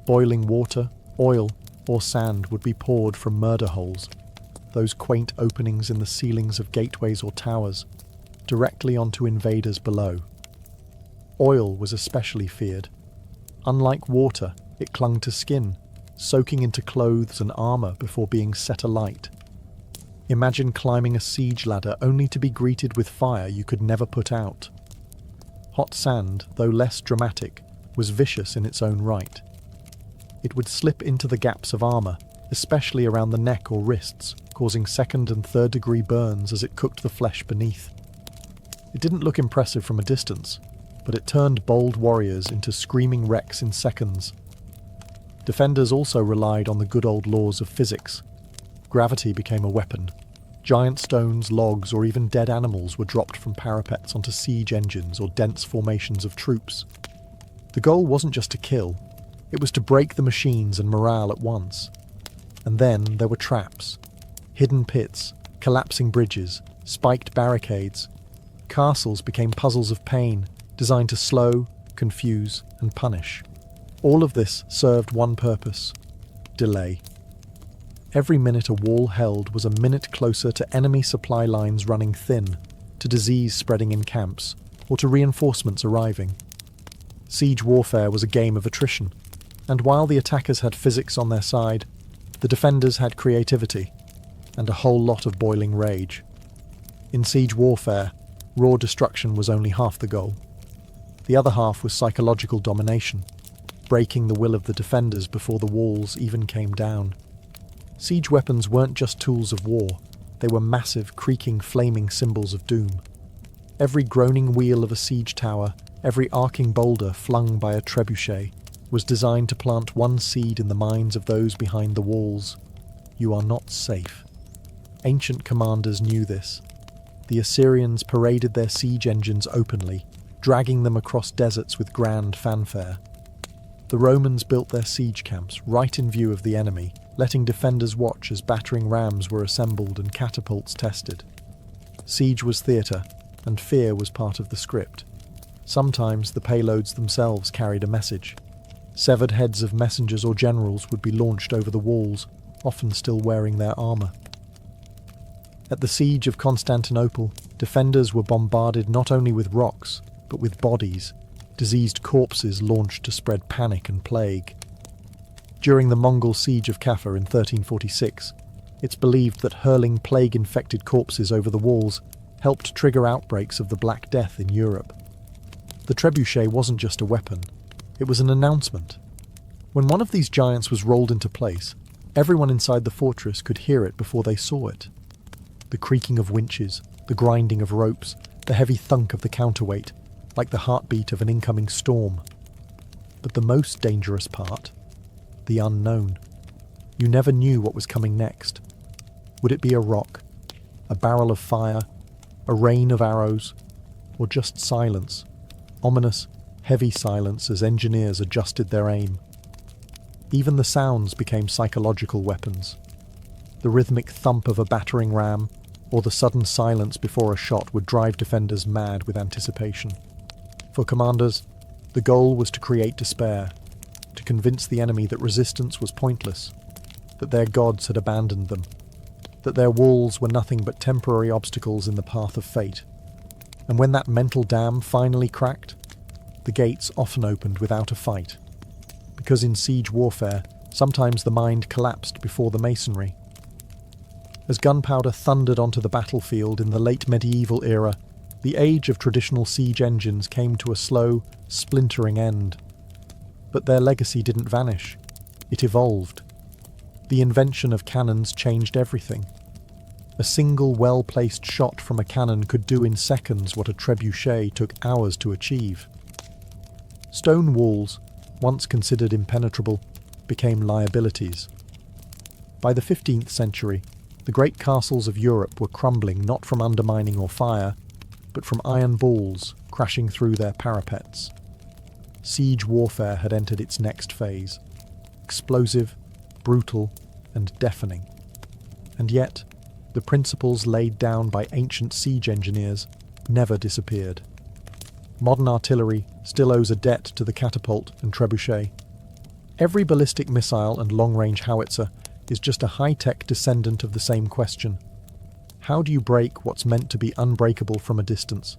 Boiling water, oil, or sand would be poured from murder holes, those quaint openings in the ceilings of gateways or towers, directly onto invaders below. Oil was especially feared. Unlike water, it clung to skin, soaking into clothes and armour before being set alight. Imagine climbing a siege ladder only to be greeted with fire you could never put out. Hot sand, though less dramatic, was vicious in its own right. It would slip into the gaps of armour, especially around the neck or wrists, causing 2nd and 3rd degree burns as it cooked the flesh beneath. It didn't look impressive from a distance, but it turned bold warriors into screaming wrecks in seconds. Defenders also relied on the good old laws of physics. Gravity became a weapon. Giant stones, logs, or even dead animals were dropped from parapets onto siege engines or dense formations of troops. The goal wasn't just to kill, it was to break the machines and morale at once. And then there were traps. Hidden pits, collapsing bridges, spiked barricades. Castles became puzzles of pain, designed to slow, confuse, and punish. All of this served one purpose: delay. Every minute a wall held was a minute closer to enemy supply lines running thin, to disease spreading in camps, or to reinforcements arriving. Siege warfare was a game of attrition, and while the attackers had physics on their side, The defenders had creativity, and a whole lot of boiling rage. In siege warfare, raw destruction was only half the goal. The other half was psychological domination, breaking the will of the defenders before the walls even came down. Siege weapons weren't just tools of war, they were massive, creaking, flaming symbols of doom. Every groaning wheel of a siege tower, every arcing boulder flung by a trebuchet, was designed to plant one seed in the minds of those behind the walls. You are not safe. Ancient commanders knew this. The Assyrians paraded their siege engines openly, dragging them across deserts with grand fanfare. The Romans built their siege camps right in view of the enemy, letting defenders watch as battering rams were assembled and catapults tested. Siege was theatre, and fear was part of the script. Sometimes the payloads themselves carried a message. Severed heads of messengers or generals would be launched over the walls, often still wearing their armour. At the siege of Constantinople, defenders were bombarded not only with rocks, but with bodies, diseased corpses launched to spread panic and plague. During the Mongol siege of Kaffa in 1346, it's believed that hurling plague-infected corpses over the walls helped trigger outbreaks of the Black Death in Europe. The trebuchet wasn't just a weapon, it was an announcement. When one of these giants was rolled into place, everyone inside the fortress could hear it before they saw it. The creaking of winches, the grinding of ropes, the heavy thunk of the counterweight, like the heartbeat of an incoming storm. But the most dangerous part, the unknown. You never knew what was coming next. Would it be a rock, a barrel of fire, a rain of arrows, or just silence? Ominous, heavy silence as engineers adjusted their aim. Even the sounds became psychological weapons. The rhythmic thump of a battering ram, or the sudden silence before a shot would drive defenders mad with anticipation. For commanders, the goal was to create despair, to convince the enemy that resistance was pointless, that their gods had abandoned them, that their walls were nothing but temporary obstacles in the path of fate. And when that mental dam finally cracked, the gates often opened without a fight, because in siege warfare, sometimes the mind collapsed before the masonry. As gunpowder thundered onto the battlefield in the late medieval era, the age of traditional siege engines came to a slow, splintering end. But their legacy didn't vanish. It evolved. The invention of cannons changed everything. A single well-placed shot from a cannon could do in seconds what a trebuchet took hours to achieve. Stone walls, once considered impenetrable, became liabilities. By the 15th century, the great castles of Europe were crumbling not from undermining or fire, but from iron balls crashing through their parapets. Siege warfare had entered its next phase, explosive, brutal, and deafening. And yet, the principles laid down by ancient siege engineers never disappeared. Modern artillery still owes a debt to the catapult and trebuchet. Every ballistic missile and long-range howitzer is just a high-tech descendant of the same question. How do you break what's meant to be unbreakable from a distance?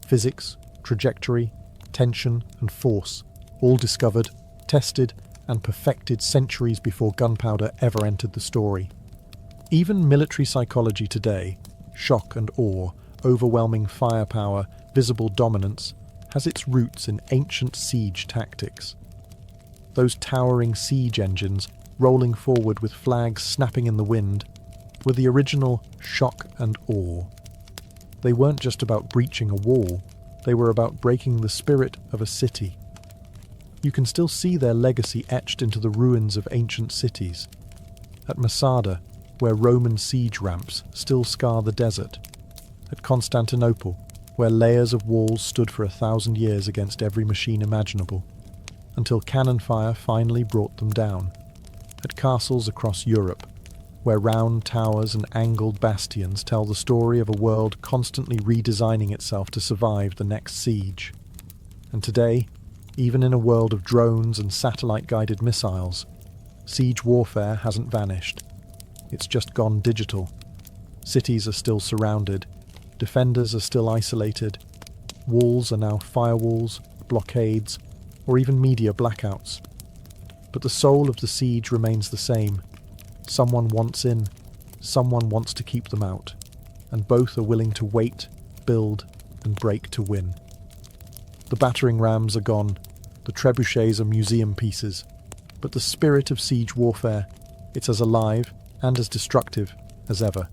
Physics, trajectory, tension, and force, all discovered, tested, and perfected centuries before gunpowder ever entered the story. Even military psychology today, shock and awe, overwhelming firepower, visible dominance, has its roots in ancient siege tactics. Those towering siege engines, rolling forward with flags snapping in the wind, were the original shock and awe. They weren't just about breaching a wall, they were about breaking the spirit of a city. You can still see their legacy etched into the ruins of ancient cities. At Masada, where Roman siege ramps still scar the desert. At Constantinople, where layers of walls stood for 1,000 years against every machine imaginable, until cannon fire finally brought them down. At castles across Europe, where round towers and angled bastions tell the story of a world constantly redesigning itself to survive the next siege. And today, even in a world of drones and satellite-guided missiles, siege warfare hasn't vanished. It's just gone digital. Cities are still surrounded, defenders are still isolated, walls are now firewalls, blockades, or even media blackouts. But the soul of the siege remains the same, Someone wants in, someone wants to keep them out, and both are willing to wait, build, and break to win. The battering rams are gone, the trebuchets are museum pieces, but the spirit of siege warfare, it's as alive and as destructive as ever.